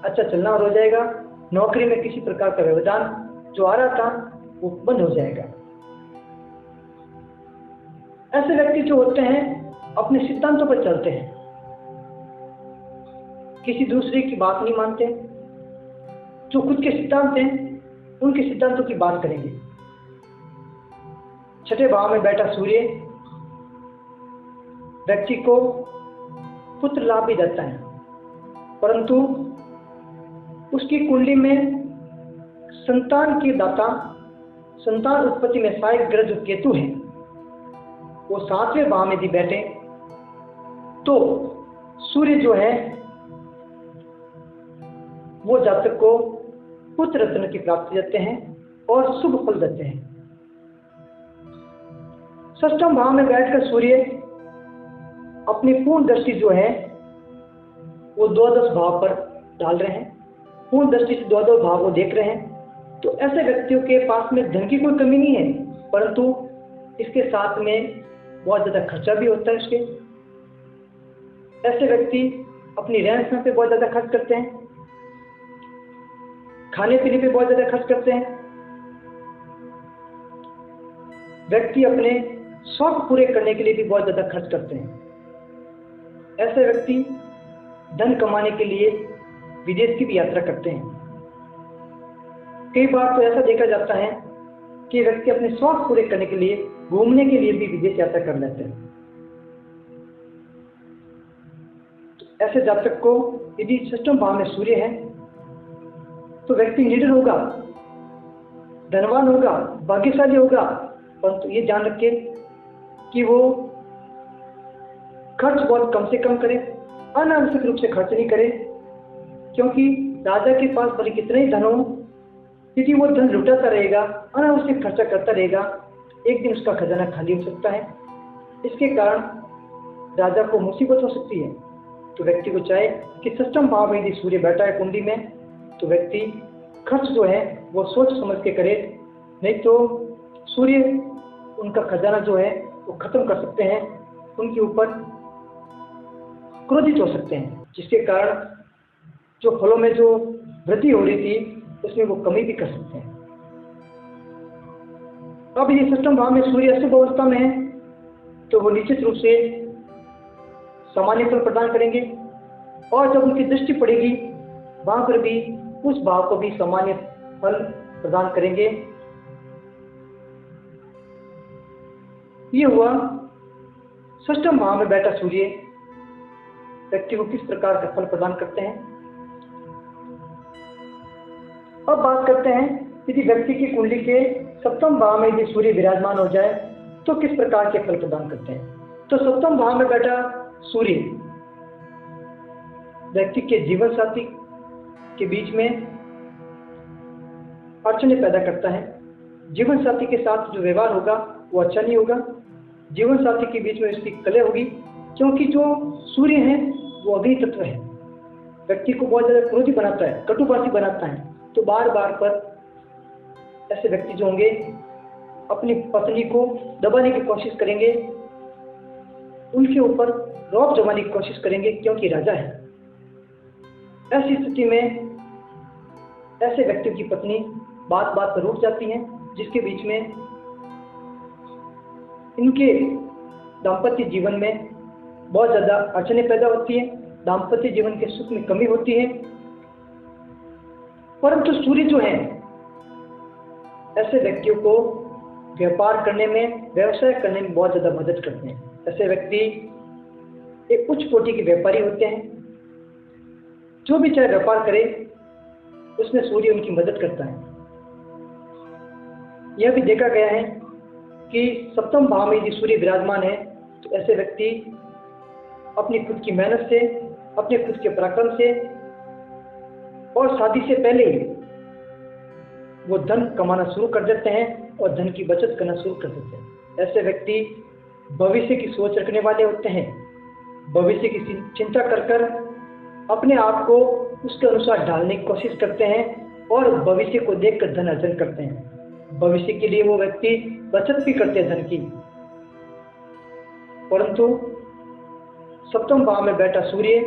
अच्छा चलना हो जाएगा। नौकरी में किसी प्रकार का व्यवधान जो आ रहा था वो बंद हो जाएगा। ऐसे व्यक्ति जो होते हैं अपने सिद्धांतों पर चलते हैं, किसी दूसरे की बात नहीं मानते, जो खुद के सिद्धांत हैं उनके सिद्धांतों की बात करेंगे। छठे भाव में बैठा सूर्य व्यक्ति को पुत्र लाभ भी देता है, परंतु उसकी कुंडली में संतान के दाता, संतान उत्पत्ति में सहायक ग्रह जो केतु है वो 7वें भाव में यदि बैठे तो सूर्य जो है वो जातक को पुत्र रत्न की प्राप्ति देते हैं और शुभ फल देते हैं। षष्ठम भाव में बैठकर सूर्य अपनी पूर्ण दृष्टि जो है वो द्वादश भाव पर डाल रहे हैं, पूर्ण दृष्टि से द्वादश भाव को देख रहे हैं। तो ऐसे व्यक्तियों के पास में धन की कोई कमी नहीं है, परंतु इसके साथ में बहुत ज्यादा खर्चा भी होता है उसके। ऐसे व्यक्ति अपनी रहन सहन पे बहुत ज्यादा खर्च करते हैं, खाने पीने पे बहुत ज्यादा खर्च करते हैं। व्यक्ति अपने शौक पूरे करने के लिए भी बहुत ज्यादा खर्च करते हैं। ऐसे व्यक्ति धन कमाने के लिए विदेश की भी यात्रा करते हैं। कई बार तो ऐसा देखा जाता है कि व्यक्ति अपने शौक पूरे करने के लिए घूमने के लिए भी विदेश यात्रा कर लेते हैं। तो ऐसे जातक को यदि षष्ठम भाव में सूर्य है तो व्यक्ति निडर होगा, धनवान होगा, भाग्यशाली होगा, परंतु ये ध्यान रखे कि वो खर्च बहुत कम से कम करे, अनावश्यक रूप से खर्च नहीं करे, क्योंकि राजा के पास भले कितने ही धन हो यदि वो धन लुटाता रहेगा, अनावश्यक खर्चा करता रहेगा, एक दिन उसका खजाना खाली हो सकता है। इसके कारण राजा को मुसीबत हो सकती है। तो व्यक्ति को चाहे कि षष्ठम भाव में यदि सूर्य बैठा है कुंडली में, तो व्यक्ति खर्च जो है वो सोच समझ के करे, नहीं तो सूर्य उनका खजाना जो है वो खत्म कर सकते हैं, उनके ऊपर क्रोधित हो सकते हैं, जिसके कारण जो फलों में जो वृद्धि हो रही थी उसमें वो कमी भी कर सकते हैं। अब ये षष्ठम भाव में सूर्य अशुभ अवस्था में है तो वो निश्चित रूप से सामान्य फल प्रदान करेंगे, और जब उनकी दृष्टि पड़ेगी वहां पर भी उस भाव को भी सामान्य फल प्रदान करेंगे। ये हुआ षष्ठम भाव में बैठा सूर्य व्यक्ति को किस प्रकार का फल प्रदान करते हैं। अब बात करते हैं यदि व्यक्ति की कुंडली के सप्तम भाव में यदि सूर्य विराजमान हो जाए तो किस प्रकार के फल प्रदान करते हैं। तो सप्तम भाव में बैठा सूर्य व्यक्ति के जीवन साथी के बीच में अड़चने पैदा करता है। जीवन साथी के साथ जो व्यवहार होगा वो अच्छा नहीं होगा। जीवन साथी के बीच में उसकी कलह होगी, क्योंकि जो सूर्य है वो अग्नि तत्व है, व्यक्ति को बहुत ज्यादा क्रोधी बनाता है, कटुभाषी बनाता है। तो बार बार पर ऐसे व्यक्ति जो होंगे अपनी पत्नी को दबाने की कोशिश करेंगे, उनके ऊपर रौब जमाने की कोशिश करेंगे, क्योंकि राजा है। ऐसी स्थिति में ऐसे व्यक्ति की पत्नी बात बात पर रूठ जाती है, जिसके बीच में इनके दाम्पत्य जीवन में बहुत ज्यादा अड़चने पैदा होती है, दाम्पत्य जीवन के सुख में कमी होती है। परंतु सूर्य जो है ऐसे व्यक्तियों को व्यापार करने में, व्यवसाय करने में बहुत ज्यादा मदद करते हैं। ऐसे व्यक्ति एक उच्च कोटि के व्यापारी होते हैं, जो भी चाहे व्यापार करे उसमें सूर्य उनकी मदद करता है। यह भी देखा गया है कि सप्तम भाव में यदि सूर्य विराजमान है तो ऐसे व्यक्ति अपनी खुद की मेहनत से, अपने खुद के पराक्रम से और शादी से पहले ही वो धन कमाना शुरू कर देते हैं और धन की बचत करना शुरू कर देते हैं। ऐसे व्यक्ति भविष्य की सोच रखने वाले होते हैं, भविष्य की चिंता कर कर अपने आप को उसके अनुसार ढालने की कोशिश करते हैं और भविष्य को देखकर धन अर्जन करते हैं। भविष्य के लिए वो व्यक्ति बचत भी करते हैं धन की। परंतु सप्तम भाव में बैठा सूर्य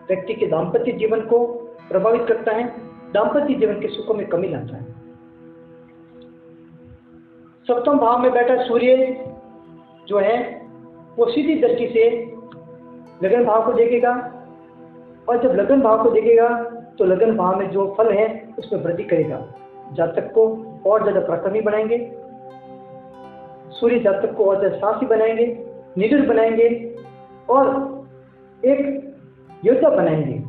व्यक्ति के दाम्पत्य जीवन को प्रभावित करता है, दाम्पत्य जीवन के सुखों में कमी लाता है। सप्तम भाव में बैठा सूर्य जो है वो सीधी दृष्टि से लगन भाव को देखेगा, और जब लगन भाव को देखेगा तो लगन भाव में जो फल है उसमें वृद्धि करेगा, जातक को और ज्यादा पराक्रमी बनाएंगे। सूर्य जातक को और ज्यादा साहसी बनाएंगे, निडर बनाएंगे और एक योद्धा बनाएंगे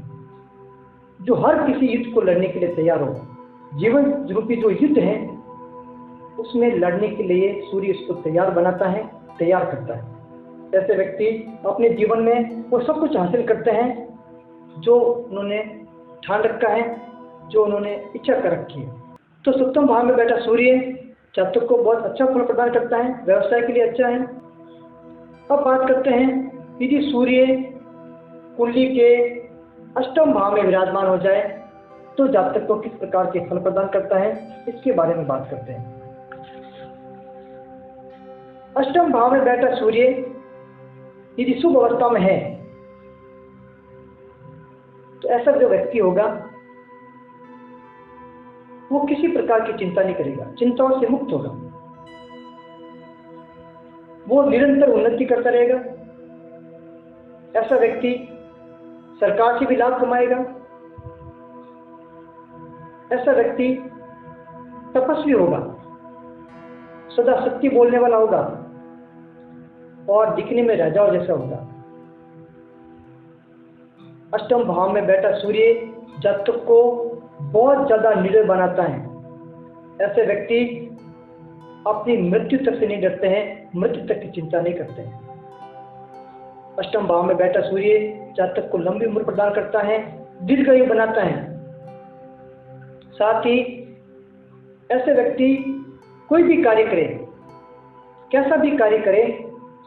जो हर किसी युद्ध को लड़ने के लिए तैयार हो। जीवन रूपी जो युद्ध है उसमें लड़ने के लिए सूर्य उसको तैयार बनाता है, तैयार करता है। ऐसे व्यक्ति अपने जीवन में वो सब कुछ हासिल करते हैं जो उन्होंने ठान रखा है, जो उन्होंने इच्छा कर रखी है। तो सप्तम भाव में बैठा सूर्य जातक को बहुत अच्छा फल प्रदान करता है, व्यवसाय के लिए अच्छा है। अब बात करते हैं यदि सूर्य कुंडली के अष्टम भाव में विराजमान हो जाए तो जातक को किस प्रकार के फल प्रदान करता है, इसके बारे में बात करते हैं। अष्टम भाव में बैठा सूर्य यदि शुभ अवस्था में है तो ऐसा जो व्यक्ति होगा वो किसी प्रकार की चिंता नहीं करेगा, चिंताओं से मुक्त होगा, वो निरंतर उन्नति करता रहेगा। ऐसा व्यक्ति सरकार से भी लाभ कमाएगा। ऐसा व्यक्ति तपस्वी होगा, सदा सत्य बोलने वाला होगा और दिखने में राजाओं जैसा होगा। अष्टम भाव में बैठा सूर्य जातक को बहुत ज्यादा निडर बनाता है। ऐसे व्यक्ति अपनी मृत्यु तक से नहीं डरते हैं, मृत्यु तक की चिंता नहीं करते हैं। अष्टम भाव में बैठा सूर्य जातक को लंबी उम्र प्रदान करता है, दीर्घायु बनाता है। साथ ही ऐसे व्यक्ति कोई भी कार्य करे, कैसा भी कार्य करे,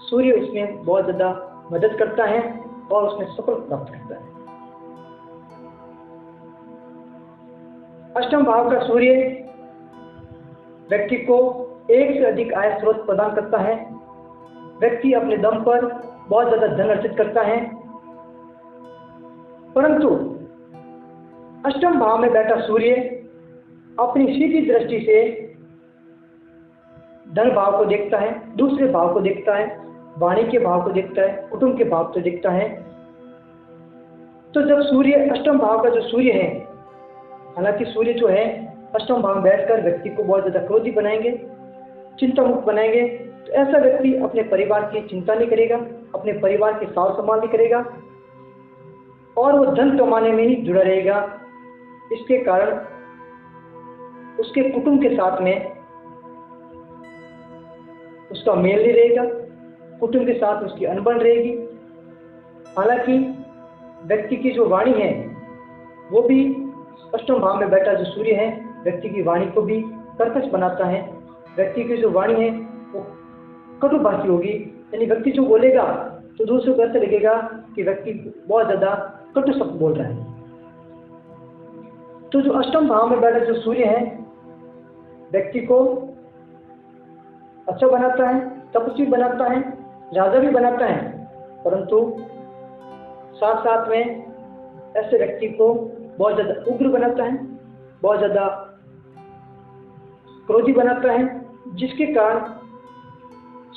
सूर्य उसमें बहुत ज़्यादा मदद करता है और उसमें सफल प्राप्त करता है। अष्टम भाव का सूर्य व्यक्ति को एक से अधिक आय स्रोत प्रदान करता है। व्यक्ति अपने दम पर बहुत ज़्यादा धन अर्जित करता है, परंतु अष्टम भाव में बैठा सूर्य अपनी सीधी दृष्टि से धन भाव को देखता है, दूसरे भाव को देखता है, वाणी के भाव को देखता है, कुटुंब के भाव को देखता है। तो जब सूर्य अष्टम भाव का जो सूर्य है, हालांकि सूर्य जो है अष्टम भाव में बैठकर व्यक्ति को बहुत ज्यादा क्रोधी बनाएंगे, चिंता मुक्त बनाएंगे, तो ऐसा व्यक्ति अपने परिवार की चिंता नहीं करेगा, अपने परिवार की सार संभाल नहीं करेगा और वो धन कमाने में ही जुड़ा रहेगा। इसके कारण उसके कुटुंब के साथ में उसका मेल नहीं रहेगा, कुटुंब के साथ उसकी अनबन रहेगी। हालांकि व्यक्ति की जो वाणी है वो भी अष्टम भाव में बैठा जो सूर्य है व्यक्ति की वाणी को भी कर्कश बनाता है। व्यक्ति की जो वाणी है वो कटुभाषी होगी, यानी व्यक्ति जो बोलेगा तो दूसरों को ऐसा लगेगा कि व्यक्ति बहुत ज्यादा कटु शब्द बोल रहा है। तो जो अष्टम भाव में बैठा जो सूर्य है व्यक्ति को अच्छा बनाता है, तपस्वी बनाता है, राजा भी बनाता है, परंतु साथ साथ में ऐसे व्यक्ति को बहुत ज्यादा उग्र बनाता है, बहुत ज्यादा क्रोधी बनाता है, जिसके कारण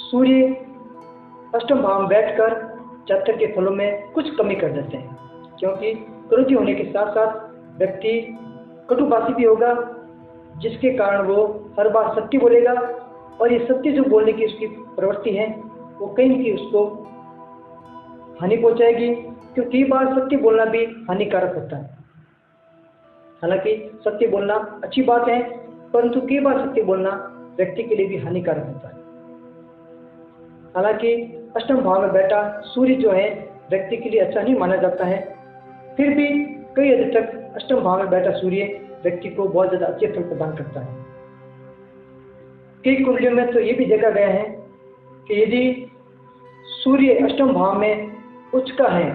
सूर्य अष्टम भाव में बैठकर जातक के फलों में कुछ कमी कर देते हैं, क्योंकि क्रोधी होने के साथ साथ व्यक्ति कटुभाषी भी होगा, जिसके कारण वो हर बार सत्य बोलेगा और ये सत्य जो बोलने की उसकी प्रवृत्ति है वो कहीं न कहीं उसको हानि पहुंचाएगी, क्योंकि कई बार सत्य बोलना भी हानिकारक होता है। हालांकि सत्य बोलना अच्छी बात है, परंतु कई बार सत्य बोलना व्यक्ति के लिए भी हानिकारक होता है। हालांकि अष्टम भाव में बैठा सूर्य जो है व्यक्ति के लिए अच्छा नहीं माना जाता है, फिर भी कई हद तक अष्टम भाव में बैठा सूर्य व्यक्ति को बहुत ज्यादा अच्छे फल प्रदान करता है। कई कुंडलियों में तो ये भी देखा गया है कि यदि सूर्य अष्टम भाव में उच्च का है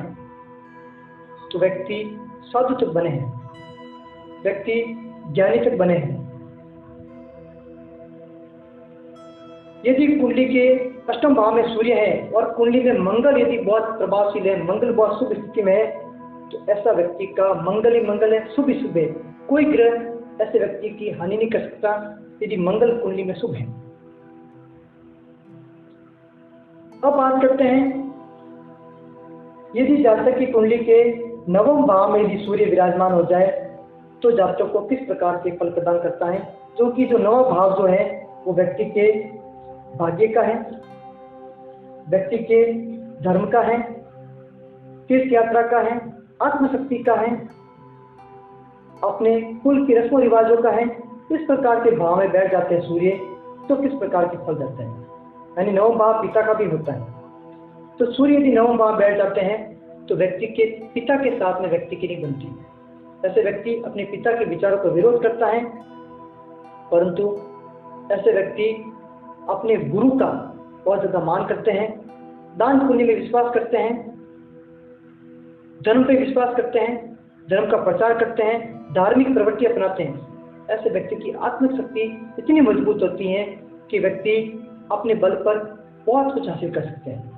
तो व्यक्ति साधु तक बने हैं, व्यक्ति ज्ञानी तक बने हैं। यदि कुंडली के अष्टम भाव में सूर्य है और कुंडली में मंगल यदि बहुत प्रभावशील है, मंगल बहुत शुभ स्थिति में है, तो ऐसा व्यक्ति का मंगल ही मंगल है, शुभ ही शुभ है। कोई ग्रह ऐसे व्यक्ति की हानि नहीं कर सकता यदि मंगल कुंडली में शुभ है। अब बात करते हैं यदि जातक की कुंडली के नवम भाव में यदि सूर्य विराजमान हो जाए तो जातक को किस प्रकार के फल प्रदान करता है, जो कि जो नवा भाव जो है वो व्यक्ति के भाग्य का है, व्यक्ति के धर्म का है, तीर्थ यात्रा का है, आत्मशक्ति का है, अपने कुल के रस्मों रिवाजों का है। इस प्रकार के भाव में बैठ जाते हैं सूर्य तो किस प्रकार के फल देते हैं, यानी नवम भाव पिता का भी होता है। तो सूर्य यदि नवम भाव बैठ जाते हैं तो व्यक्ति के पिता के साथ में व्यक्ति की नहीं बनती। ऐसे व्यक्ति अपने पिता के विचारों का विरोध करता है, परंतु ऐसे व्यक्ति अपने गुरु का बहुत ज्यादा मान करते हैं, दान पुण्य में विश्वास करते हैं, धर्म पे विश्वास करते हैं, धर्म का प्रचार करते हैं, धार्मिक प्रवृत्ति अपनाते हैं। ऐसे व्यक्ति की आत्मिक शक्ति इतनी मजबूत होती है कि व्यक्ति अपने बल पर बहुत कुछ हासिल कर सकते हैं।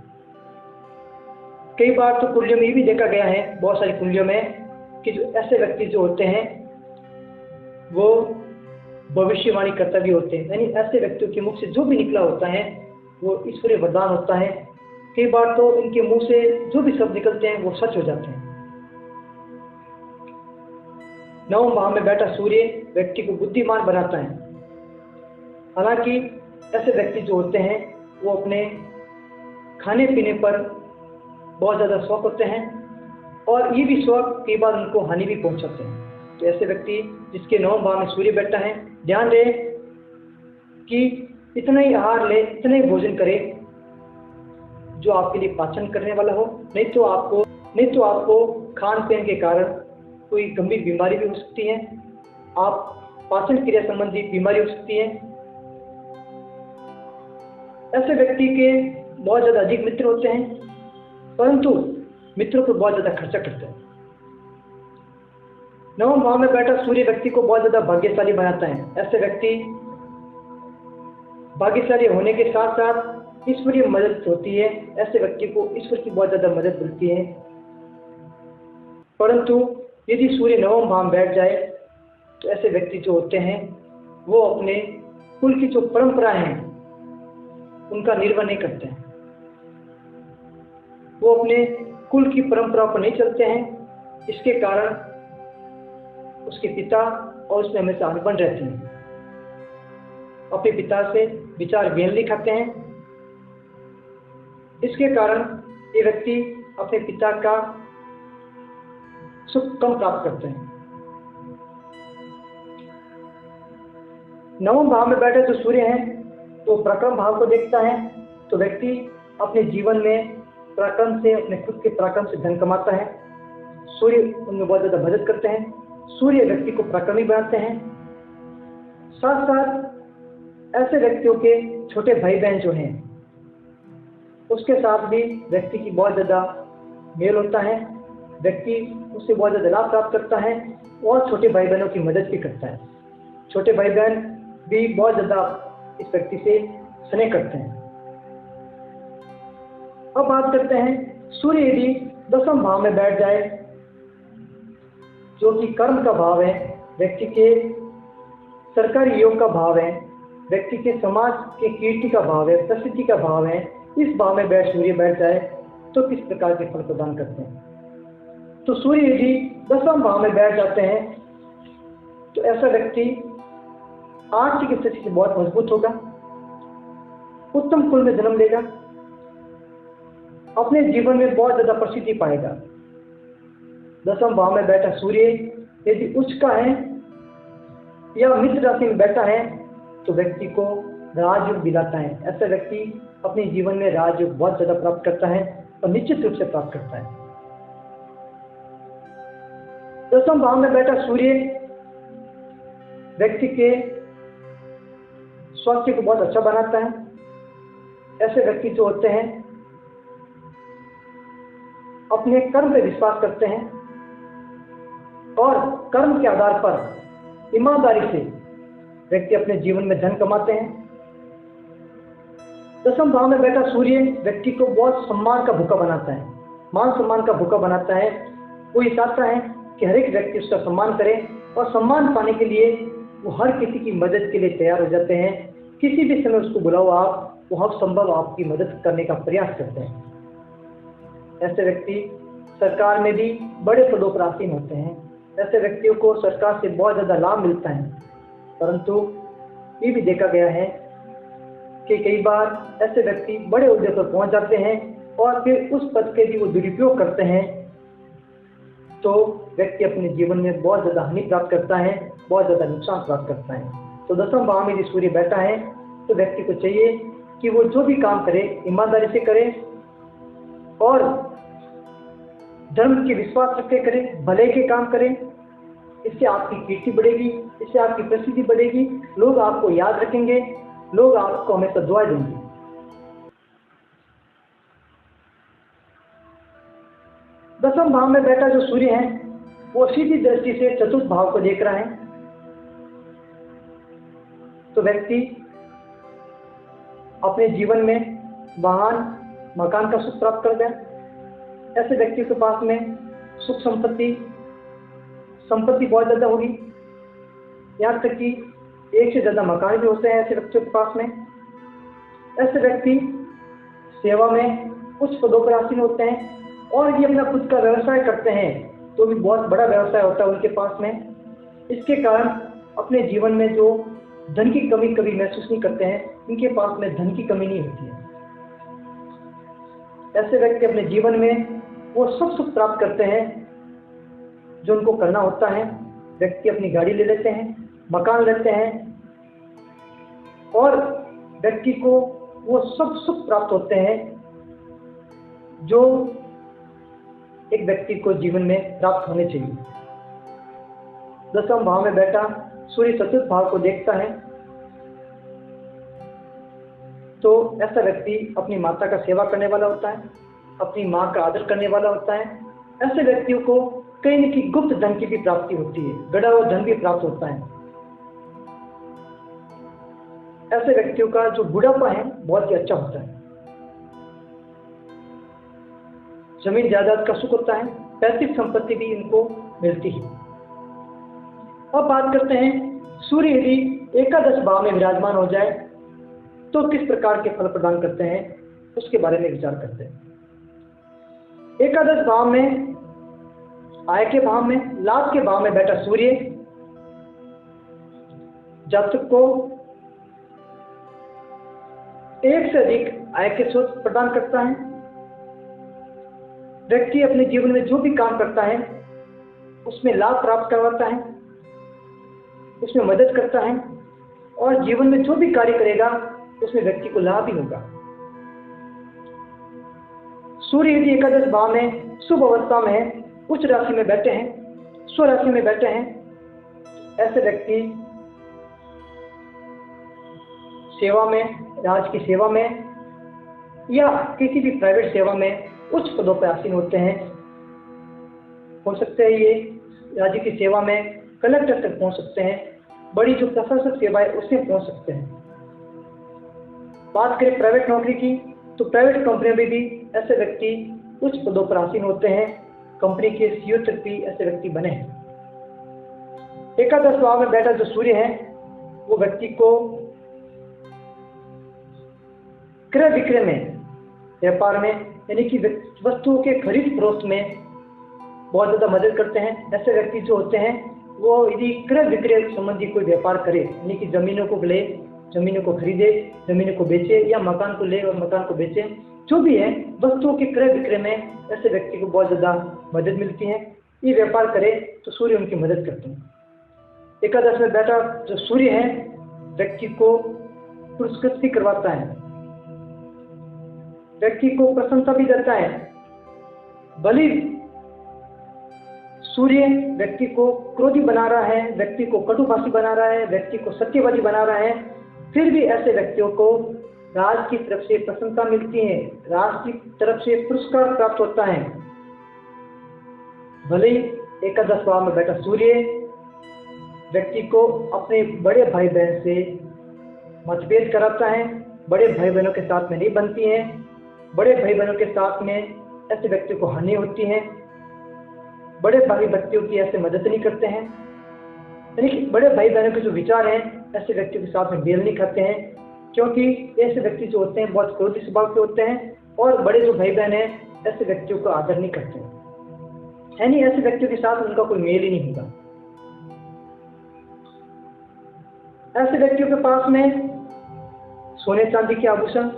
कई बार तो कुंडलियों में ये भी देखा गया है, बहुत सारी कुंडलियों में, कि जो ऐसे व्यक्ति जो होते हैं वो भविष्यवाणी करता भी होते हैं, यानी ऐसे व्यक्तियों के मुख से जो भी निकला होता है वो ईश्वरीय वरदान होता है। कई बार तो इनके मुंह से जो भी शब्द निकलते हैं वो सच हो जाते हैं। नवम भाव में बैठा सूर्य व्यक्ति को बुद्धिमान बनाता है। हालांकि ऐसे व्यक्ति जो होते हैं वो अपने खाने पीने पर बहुत ज़्यादा शौक होते हैं और ये भी शौक कई बार उनको हानि भी पहुंचाते हैं। तो ऐसे व्यक्ति जिसके नवम भाव में सूर्य बैठा है, ध्यान रहे कि इतना ही आहार ले, इतना ही भोजन करे जो आपके लिए पाचन करने वाला हो, नहीं तो आपको खान पीन के कारण कोई गंभीर बीमारी भी हो सकती है। आप पाचन क्रिया संबंधी बीमारी हो सकती है। ऐसे व्यक्ति के बहुत ज्यादा अधिक मित्र होते हैं, परंतु मित्रों पर बहुत ज्यादा खर्चा करते हैं। नवम भाव में बैठा सूर्य व्यक्ति को बहुत ज्यादा भाग्यशाली बनाता है। ऐसे व्यक्ति भाग्यशाली होने के साथ साथ ईश्वरीय मदद होती है। ऐसे व्यक्ति को ईश्वर की बहुत ज्यादा मदद मिलती है। परंतु यदि सूर्य नवम भाव में बैठ जाए तो ऐसे व्यक्ति जो होते हैं वो अपने कुल की जो परंपराएं हैं उनका निर्वाह नहीं करते हैं। वो अपने कुल की परंपरा पर नहीं चलते हैं। इसके कारण उसके पिता और उसमें हमेशा अनबन रहती है। अपने पिता से विचार मेल खाते हैं। इसके कारण ये व्यक्ति अपने पिता का सुख कम प्राप्त करते हैं। नवम भाव में बैठे जो सूर्य है तो पराक्रम भाव को देखता है। तो व्यक्ति अपने जीवन में पराक्रम से, अपने खुद के पराक्रम से धन कमाता है। सूर्य उनमें बहुत ज्यादा मदद करते हैं। सूर्य व्यक्ति को पराक्रमी बनाते हैं। साथ साथ ऐसे व्यक्तियों के छोटे भाई बहन जो हैं उसके साथ भी व्यक्ति की बहुत ज्यादा मेल होता है। व्यक्ति उससे बहुत ज्यादा लाभ प्राप्त करता है और छोटे भाई बहनों की मदद भी करता है। छोटे भाई बहन भी बहुत ज्यादा इस व्यक्ति से स्नेह करते हैं। अब बात करते हैं सूर्य यदि दसम भाव में बैठ जाए जो कि कर्म का भाव है, व्यक्ति के सरकारी योग का भाव है, व्यक्ति के समाज के कीर्ति का भाव है, प्रसिद्धि का भाव है, इस भाव में सूर्य बैठ जाए तो किस प्रकार के फल प्रदान करते हैं। तो सूर्य यदि दसम भाव में बैठ जाते हैं तो ऐसा व्यक्ति आर्थिक स्थिति से बहुत मजबूत होगा, उत्तम कुल में जन्म लेगा, अपने जीवन में बहुत ज्यादा प्रसिद्धि पाएगा। दसम भाव में बैठा सूर्य यदि उच्च का है या मित्र राशि में बैठा है तो व्यक्ति को राजयोग दिलाता है। ऐसा व्यक्ति अपने जीवन में राजयोग बहुत ज्यादा प्राप्त करता है और निश्चित रूप से प्राप्त करता है। दसम भाव में बैठा सूर्य व्यक्ति के स्वास्थ्य को बहुत अच्छा बनाता है। ऐसे व्यक्ति जो होते हैं अपने कर्म पे विश्वास करते हैं और कर्म के आधार पर ईमानदारी से व्यक्ति अपने जीवन में धन कमाते हैं। दसम भाव में बैठा सूर्य व्यक्ति को बहुत सम्मान का भूखा बनाता है, मान सम्मान का भूखा बनाता है। वो ये चाहता है कि हर एक व्यक्ति उसका सम्मान करे और सम्मान पाने के लिए वो हर किसी की मदद के लिए तैयार हो जाते हैं। किसी भी समय उसको बुलाओ आप, वो हर संभव आपकी मदद करने का प्रयास करते हैं। ऐसे व्यक्ति सरकार में भी बड़े पदों पर आसीन होते हैं। ऐसे व्यक्तियों को सरकार से बहुत ज्यादा लाभ मिलता है, परंतु ये भी देखा गया है कि कई बार ऐसे व्यक्ति बड़े ओहदे पर पहुंच जाते हैं और फिर उस पद के भी वो दुरुपयोग करते हैं तो व्यक्ति अपने जीवन में बहुत ज्यादा हानि प्राप्त करता है, बहुत ज्यादा नुकसान प्राप्त करता है। तो दसम भाव में यदि सूर्य बैठा है तो व्यक्ति को चाहिए कि वो जो भी काम करे ईमानदारी से करे और धर्म के विश्वास रख के करे, भले के काम करें। इससे आपकी कीर्ति बढ़ेगी, इससे आपकी प्रसिद्धि बढ़ेगी, लोग आपको याद रखेंगे, लोग आपको हमेशा दुआ देंगे। दसम भाव में बैठा जो सूर्य है वो सीधी दृष्टि से चतुर्थ भाव को देख रहा है। तो व्यक्ति अपने जीवन में वाहन मकान का सुख प्राप्त कर गया। ऐसे व्यक्ति के पास में सुख संपत्ति बहुत ज्यादा होगी। यहाँ तक कि एक से ज्यादा मकान भी होते हैं ऐसे व्यक्तियों के पास में। ऐसे व्यक्ति सेवा में उच्च पदों पर आसीन होते हैं और ये अपना खुद का व्यवसाय करते हैं तो भी बहुत बड़ा व्यवसाय होता है उनके पास में। इसके कारण अपने जीवन में जो धन की कमी कभी महसूस नहीं करते हैं, इनके पास में धन की कमी नहीं होती है। ऐसे व्यक्ति अपने जीवन में वो सब सुख प्राप्त करते हैं जो उनको करना होता है। व्यक्ति अपनी गाड़ी ले लेते हैं, मकान लेते हैं और व्यक्ति को वो सब सुख प्राप्त होते हैं जो एक व्यक्ति को जीवन में प्राप्त होने चाहिए। दसम भाव में बैठा सूर्य चतुर्थ भाव को देखता है तो ऐसा व्यक्ति अपनी माता का सेवा करने वाला होता है, अपनी माँ का आदर करने वाला होता है। ऐसे व्यक्तियों को कहीं न कहीं गुप्त धन की भी प्राप्ति होती है, गड़ा हुआ धन भी प्राप्त होता है। ऐसे व्यक्तियों का जो बुढ़ापा है बहुत ही अच्छा होता है, जमीन जायदाद का सुख होता है, पैतृक संपत्ति भी इनको मिलती है। अब बात करते हैं सूर्य यदि एकादश भाव में विराजमान हो जाए तो किस प्रकार के फल प्रदान करते हैं, उसके बारे में विचार करते हैं। एकादश भाव में, आय के भाव में, लाभ के भाव में बैठा सूर्य जातक को एक से अधिक आय के स्रोत प्रदान करता है। व्यक्ति अपने जीवन में जो भी काम करता है उसमें लाभ प्राप्त करवाता है, उसमें मदद करता है और जीवन में जो भी कार्य करेगा उसमें व्यक्ति को लाभ ही होगा। सूर्य यदि एकादश भाव में शुभ अवस्था में है, उच्च राशि में बैठे हैं, स्वराशि में बैठे हैं, ऐसे व्यक्ति सेवा में, राज की सेवा में या किसी भी प्राइवेट सेवा में उच्च पदों पर आसीन होते हैं। हो सकते हैं ये राज्य की सेवा में कलेक्टर तक पहुंच सकते हैं, बड़ी जो प्रशासक सेवा है उसमें पहुंच सकते हैं। बात करें प्राइवेट नौकरी की तो प्राइवेट कंपनियों में भी ऐसे व्यक्ति उच्च पदों पर आसीन होते हैं, कंपनी के सीईओ तक भी ऐसे व्यक्ति बने हैं। एकादश भाव में बैठा जो सूर्य है वो व्यक्ति को क्रय विक्रय में, व्यापार में, यानी कि वस्तुओं के खरीद फरोख्त में बहुत ज्यादा मदद करते हैं। ऐसे व्यक्ति जो होते हैं वो यदि क्रय विक्रय संबंधी कोई व्यापार करे, यानी कि जमीनों को ले, जमीनों को खरीदे, जमीनों को बेचे या मकान को ले और मकान को बेचे, जो भी है वस्तुओं के क्रय विक्रय में ऐसे व्यक्ति को बहुत ज्यादा मदद मिलती है। ये व्यापार करे तो सूर्य उनकी मदद करते हैं। एकादश में बैठा जो सूर्य है व्यक्ति को पुरस्कृत भी करवाता है, व्यक्ति को प्रसन्नता भी देता है। भले सूर्य व्यक्ति को क्रोधी बना रहा है, व्यक्ति को कटुभाषी बना रहा है, व्यक्ति को सत्यवादी बना रहा है, फिर भी ऐसे व्यक्तियों को राज की तरफ से प्रसन्नता मिलती है, राज की तरफ से पुरस्कार प्राप्त होता है। भले एकादश भाव में बैठा सूर्य व्यक्ति को अपने बड़े भाई बहन से मतभेद कराता है, बड़े भाई बहनों के साथ में नहीं बनती है, बड़े भाई बहनों के साथ में ऐसे व्यक्तियों को हानि होती है, बड़े भाई व्यक्तियों की ऐसे मदद नहीं करते हैं, यानी कि बड़े भाई बहनों के जो विचार हैं ऐसे व्यक्तियों के साथ में मेल नहीं खाते हैं, क्योंकि ऐसे व्यक्ति जो होते हैं बहुत क्रोधी स्वभाव के होते हैं और बड़े जो भाई बहन हैं ऐसे व्यक्तियों को आदर नहीं करते हैं, यानी ऐसे व्यक्तियों के साथ उनका कोई मेल ही नहीं होगा। ऐसे व्यक्तियों के पास में सोने चांदी के आभूषण,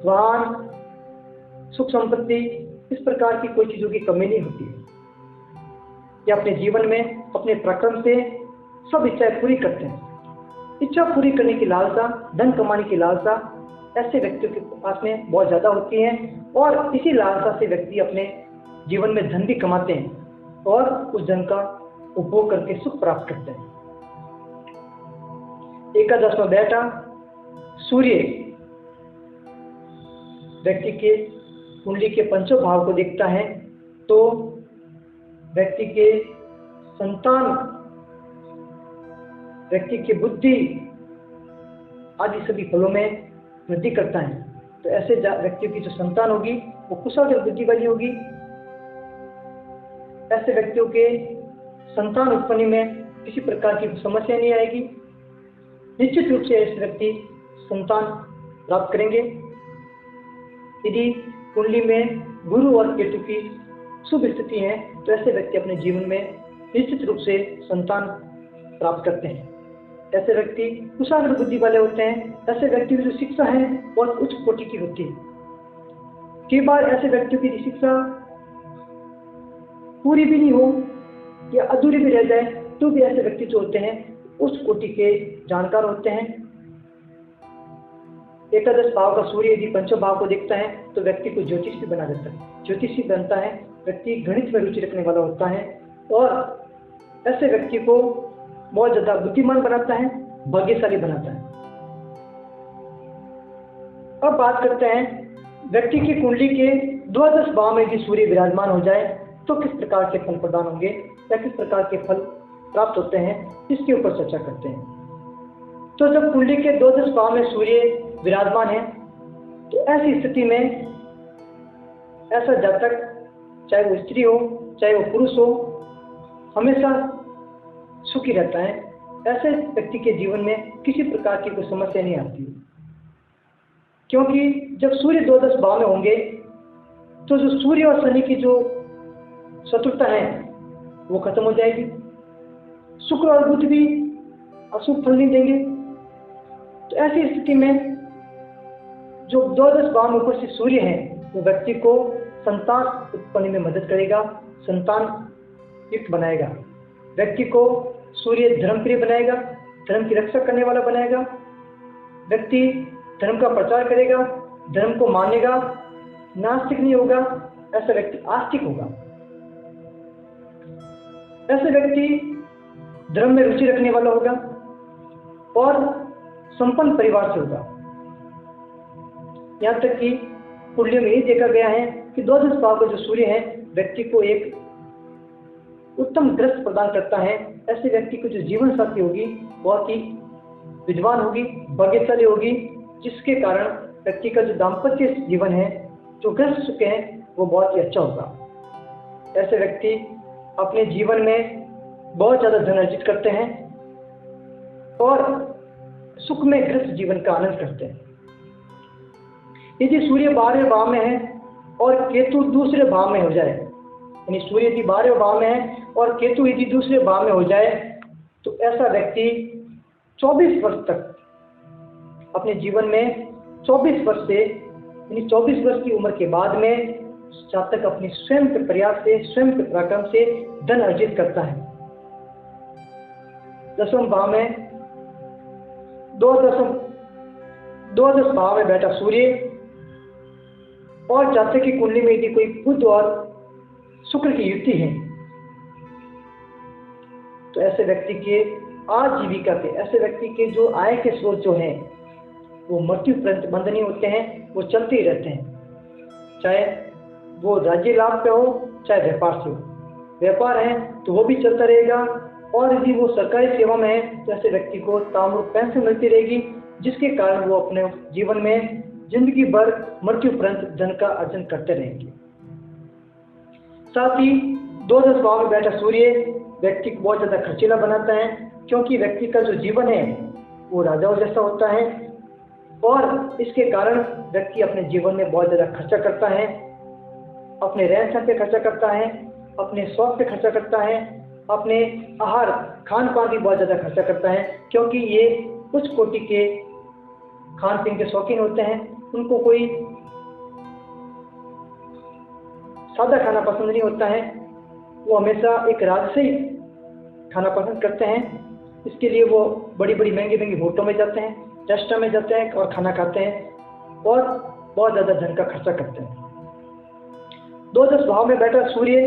वाहन, सुख संपत्ति, इस प्रकार की कोई चीजों की कमी नहीं होती है। ये अपने जीवन में अपने प्रक्रम से सब इच्छाएं पूरी करते हैं। इच्छा पूरी करने की लालसा, धन कमाने की लालसा ऐसे व्यक्तियों के पास में बहुत ज्यादा होती है और इसी लालसा से व्यक्ति अपने जीवन में धन भी कमाते हैं और उस धन का उपभोग करके सुख प्राप्त करते हैं। एकादश में बैठा सूर्य व्यक्ति के कुंडली के पंचों भाव को देखता है तो व्यक्ति के संतान, व्यक्ति की बुद्धि आदि सभी फलों में वृद्धि करता है। तो ऐसे व्यक्तियों की जो संतान होगी वो कुशल बुद्धि वाली होगी। ऐसे व्यक्तियों के संतान उत्पत्ति में किसी प्रकार की समस्या नहीं आएगी। निश्चित रूप से ऐसे व्यक्ति संतान प्राप्त करेंगे। यदि कुंडली में गुरु और केतु की शुभ स्थिति है तो ऐसे व्यक्ति अपने जीवन में निश्चित रूप से संतान प्राप्त करते हैं। ऐसे व्यक्ति कुशाग्र बुद्धि वाले होते हैं। ऐसे व्यक्ति की जो शिक्षा है बहुत उच्च कोटि की होती है। कई बार ऐसे व्यक्तियों की शिक्षा पूरी भी नहीं हो या अधूरी भी रह जाए तो भी ऐसे व्यक्ति जो होते हैं उच्च कोटि के जानकार होते हैं। एकादश भाव का सूर्य यदि पंचम भाव को देखता है तो व्यक्ति को ज्योतिष भी बना देता है। ज्योतिषी बनता है, व्यक्ति गणित में रुचि रखने वाला होता है और ऐसे व्यक्ति को बहुत ज़्यादा बुद्धिमान बनाता है, भाग्यशाली बनाता है। अब बात करते हैं व्यक्ति की कुंडली के द्वादश भाव में यदि सूर्य विराजमान हो जाए तो किस प्रकार के फल प्रदान होंगे या किस प्रकार के फल प्राप्त होते हैं, इसके ऊपर चर्चा करते हैं। तो जब कुंडली के द्वादश भाव में सूर्य विराजमान है तो ऐसी स्थिति में ऐसा जातक, चाहे वो स्त्री हो चाहे वो पुरुष हो, हमेशा सुखी रहता है। ऐसे व्यक्ति के जीवन में किसी प्रकार की कोई समस्या नहीं आती, क्योंकि जब सूर्य द्वादश भाव में होंगे तो जो सूर्य और शनि की जो शत्रुता है वो खत्म हो जाएगी। शुक्र और बुध भी अशुभ फल नहीं देंगे। तो ऐसी स्थिति में जो द्वादश भाव में ऊपर से सूर्य है वो व्यक्ति को संतान उत्पत्ति में मदद करेगा, संतान युक्त बनाएगा। व्यक्ति को सूर्य धर्मप्रिय बनाएगा, धर्म की रक्षा करने वाला बनाएगा। व्यक्ति धर्म का प्रचार करेगा, धर्म को मानेगा, नास्तिक नहीं होगा, ऐसा व्यक्ति आस्तिक होगा। ऐसे व्यक्ति धर्म में रुचि रखने वाला होगा और संपन्न परिवार से होगा। यहाँ तक कि कुंडली में यही देखा गया है कि द्वादश भाव का जो सूर्य है व्यक्ति को एक उत्तम ग्रस्त प्रदान करता है। ऐसे व्यक्ति को जो जीवन साथी होगी बहुत ही विद्वान होगी, भाग्यशाली होगी, जिसके कारण व्यक्ति का जो दाम्पत्य जीवन है, जो ग्रस्त सुख है, वो बहुत ही अच्छा होगा। ऐसे व्यक्ति अपने जीवन में बहुत ज़्यादा धन अर्जित करते हैं और सुख में ग्रस्त जीवन का आनंद करते हैं। यदि सूर्य 12वें भाव में है और केतु दूसरे भाव में हो जाए, यानी सूर्य यदि 12वें भाव में है और केतु यदि दूसरे भाव में हो जाए, तो ऐसा व्यक्ति 24 वर्ष तक अपने जीवन में 24 वर्ष से, यानी 24 वर्ष की उम्र के बाद में जातक अपनी स्वयं के प्रयास से, स्वयं के पराक्रम से धन अर्जित करता है। 10वें भाव में द्वादश भाव में बैठा सूर्य और जातक की कुंडली में यदि कोई बुध और शुक्र की युति है तो ऐसे व्यक्ति के आजीविका के, ऐसे व्यक्ति के जो आय के स्रोत जो हैं वो मृत्यु पर्यंत बंद नहीं होते हैं, वो चलते ही रहते हैं। चाहे वो राज्य लाभ पे हो चाहे व्यापार से हो। व्यापार है तो वो भी चलता रहेगा, और यदि वो सरकारी सेवा में है तो ऐसे व्यक्ति को ताम्ररूप पेंशन मिलती रहेगी, जिसके कारण वो अपने जीवन में जिंदगी भर मृत्यु पर्यंत धन का अर्जन करते रहेंगे। साथ ही द्वादश भाव में बैठा सूर्य व्यक्ति को बहुत ज़्यादा खर्चीला बनाता है, क्योंकि व्यक्ति का जो जीवन है वो राजाओं जैसा होता है और इसके कारण व्यक्ति अपने जीवन में बहुत ज़्यादा खर्चा करता है, अपने रहन सहन पे खर्चा करता है, अपने शौक पे खर्चा करता है, अपने आहार खान पान भी बहुत ज़्यादा खर्चा करता है, क्योंकि ये उच्च कोटि के खान पीन के शौकीन होते हैं। उनको कोई सादा खाना पसंद नहीं होता है, वो हमेशा एक राजसी खाना पसंद करते हैं। इसके लिए वो बड़ी बड़ी महंगी महंगी होटलों में जाते हैं, रेस्टोरेंट में जाते हैं और खाना खाते हैं और बहुत ज़्यादा धन का खर्चा करते हैं। द्वादश भाव में बैठा सूर्य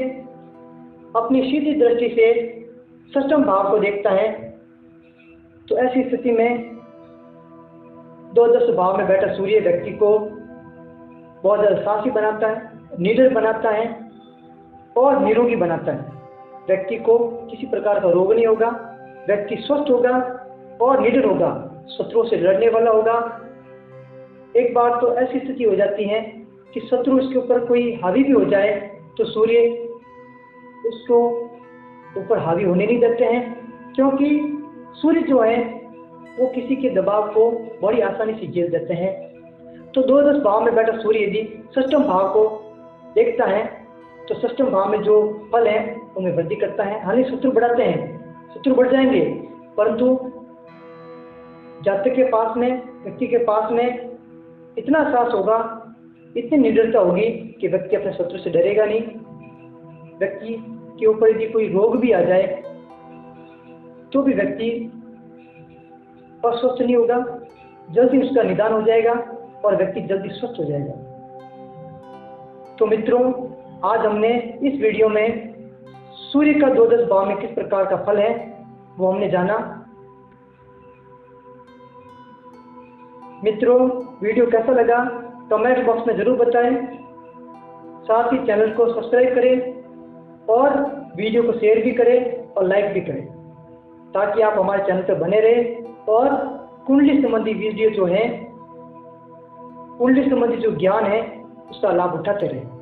अपनी सीधी दृष्टि से षष्ठम भाव को देखता है, तो ऐसी स्थिति में द्वादश भाव में बैठा सूर्य व्यक्ति को बहुत ज़्यादा साहसी बनाता है, निडर बनाता है और निरोगी बनाता है। व्यक्ति को किसी प्रकार का रोग नहीं होगा, व्यक्ति स्वस्थ होगा और निडर होगा, शत्रुओं से लड़ने वाला होगा। एक बार तो ऐसी स्थिति हो जाती है कि शत्रु उसके ऊपर कोई हावी भी हो जाए तो सूर्य उसको ऊपर हावी होने नहीं देते हैं, क्योंकि सूर्य जो है वो किसी के दबाव को बड़ी आसानी से झेल देते हैं। तो द्वादश भाव में बैठा सूर्य यदि षष्ठम भाव को देखता है तो षष्ठम भाव में जो फल है उनमें वृद्धि करता है। हालांकि शत्रु बढ़ाते हैं, शत्रु बढ़ जाएंगे, परंतु जातक के पास में, व्यक्ति के पास में इतना साहस होगा, इतनी निडरता होगी कि व्यक्ति अपने शत्रु से डरेगा नहीं। व्यक्ति के ऊपर यदि कोई रोग भी आ जाए तो भी व्यक्ति अस्वस्थ नहीं होगा, जल्दी उसका निदान हो जाएगा और व्यक्ति जल्दी स्वस्थ हो जाएगा। तो मित्रों, आज हमने इस वीडियो में सूर्य का द्वादश भाव में किस प्रकार का फल है वो हमने जाना। मित्रों, वीडियो कैसा लगा कमेंट बॉक्स में जरूर बताएं। साथ ही चैनल को सब्सक्राइब करें और वीडियो को शेयर भी करें और लाइक भी करें, ताकि आप हमारे चैनल पर बने रहें और कुंडली संबंधी वीडियो जो है, कुंडली संबंधी जो ज्ञान है उसका लाभ उठाते रहें।